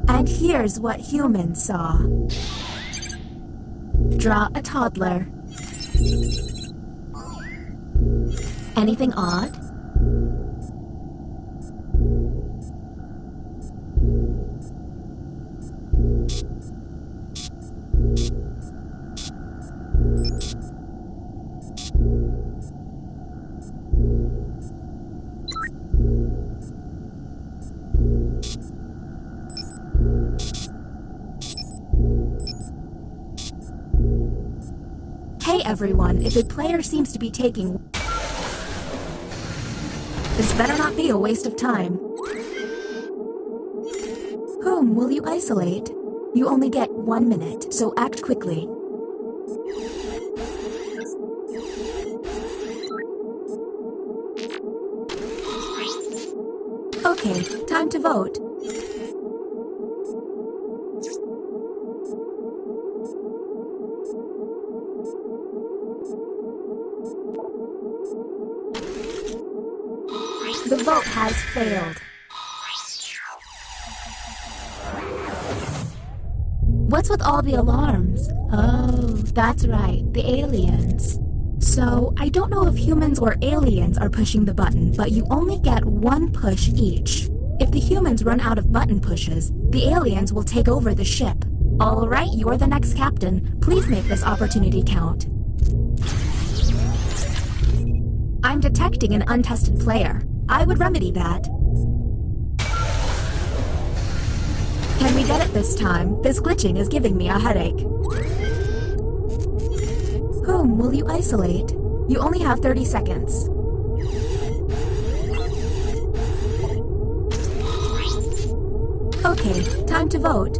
And here's what humans saw. Draw a toddler. Anything odd? Hey everyone, if a player seems to be taking... This better not be a waste of time. Whom will you isolate? You only get 1 minute, so act quickly. Okay, time to vote. The vote has failed. What's with all the alarms? Oh, that's right, the aliens. So, I don't know if humans or aliens are pushing the button, but you only get 1 push each. If the humans run out of button pushes, the aliens will take over the ship. Alright, you're the next captain. Please make this opportunity count. I'm detecting an untested player. I would remedy that. Can we get it this time? This glitching is giving me a headache. Whom will you isolate? You only have 30 seconds. Okay, time to vote.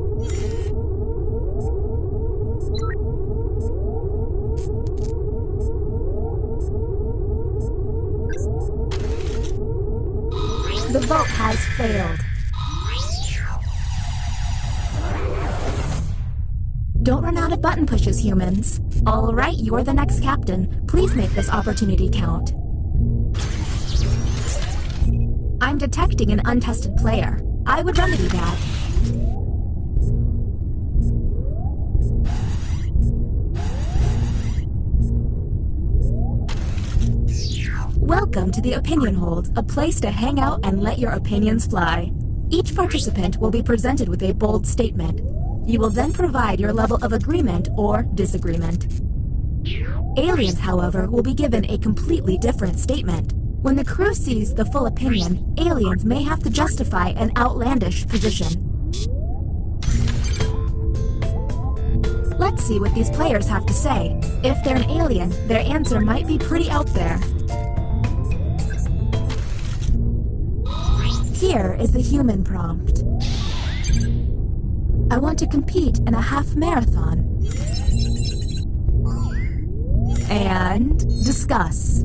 The vote has failed. Don't run out of button pushes, humans. Alright, you're the next captain. Please make this opportunity count. I'm detecting an untested player. I would remedy that. Welcome to the Opinion Hold, a place to hang out and let your opinions fly. Each participant will be presented with a bold statement. You will then provide your level of agreement or disagreement. Aliens, however, will be given a completely different statement. When the crew sees the full opinion, aliens may have to justify an outlandish position. Let's see what these players have to say. If they're an alien, their answer might be pretty out there. Here is the human prompt. I want to compete in a half marathon. And discuss.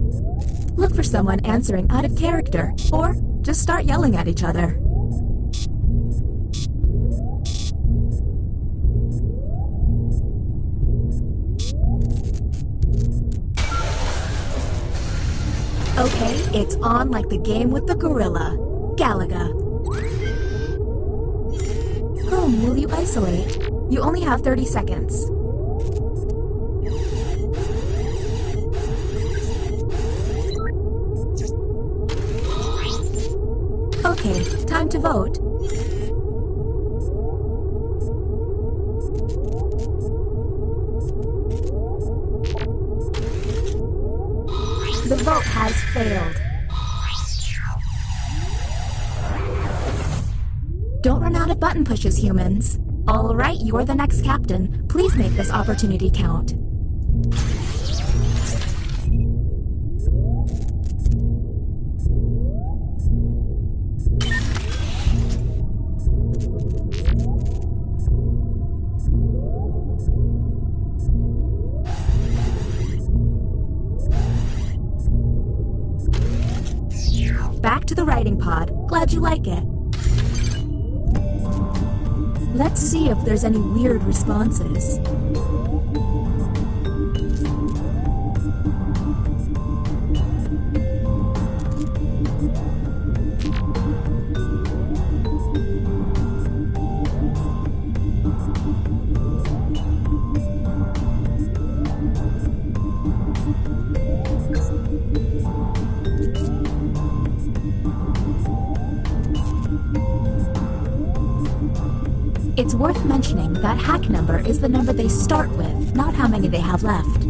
Look for someone answering out of character, or just start yelling at each other. Okay, it's on like the game with the gorilla. Galaga. Whom will you isolate? You only have 30 seconds. Okay, time to vote. The vote has failed. Don't run out of button pushes, humans. All right, you're the next captain. Please make this opportunity count. Back to the writing pod. Glad you like it. Let's see if there's any weird responses. It's worth mentioning that hack number is the number they start with, not how many they have left.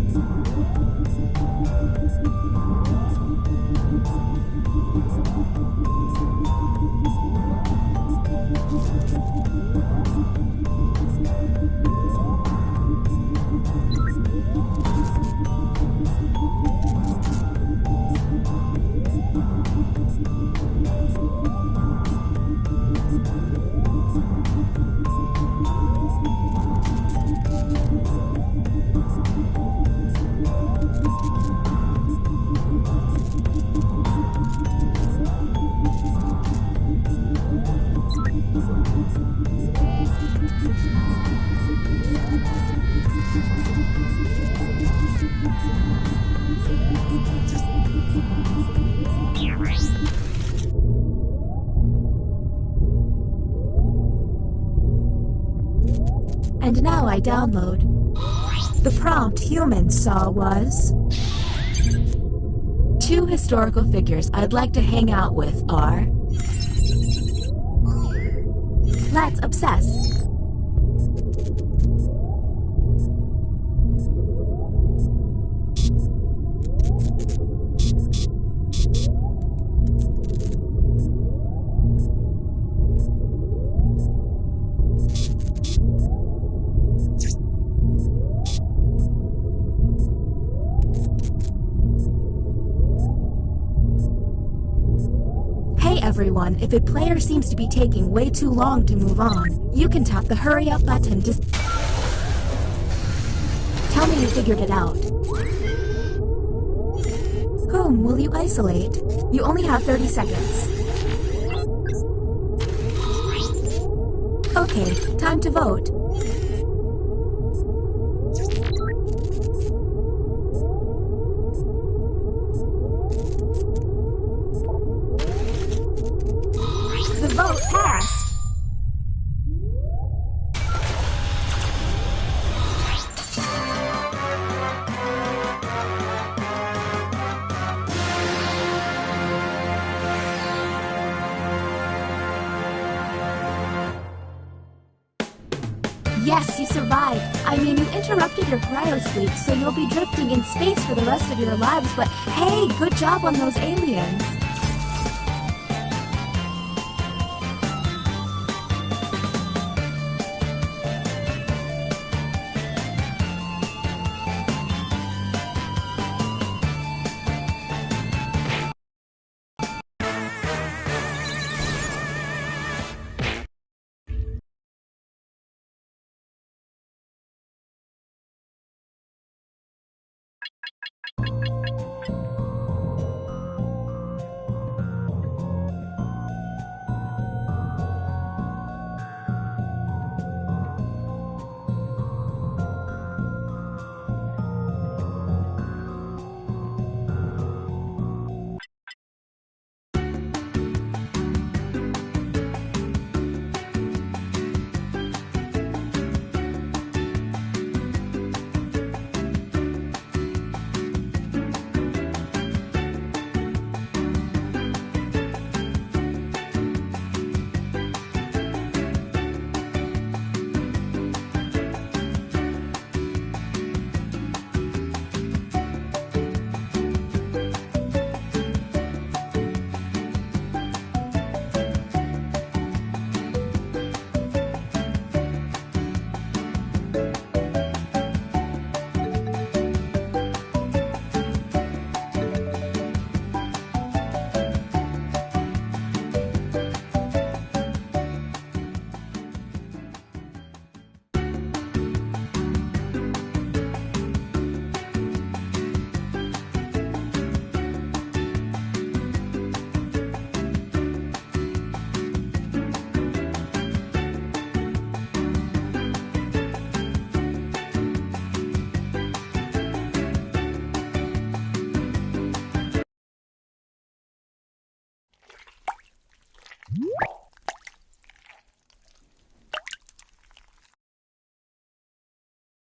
And now I download. The prompt humans saw was... 2 historical figures I'd like to hang out with are... Let's obsess. Everyone, if a player seems to be taking way too long to move on, you can tap the hurry up button to tell me you figured it out. Whom will you isolate? You only have 30 seconds. Okay, time to vote. The vote passed. Yes, you survived. I mean, you interrupted your cryosleep, so you'll be drifting in space for the rest of your lives, but hey, good job on those aliens.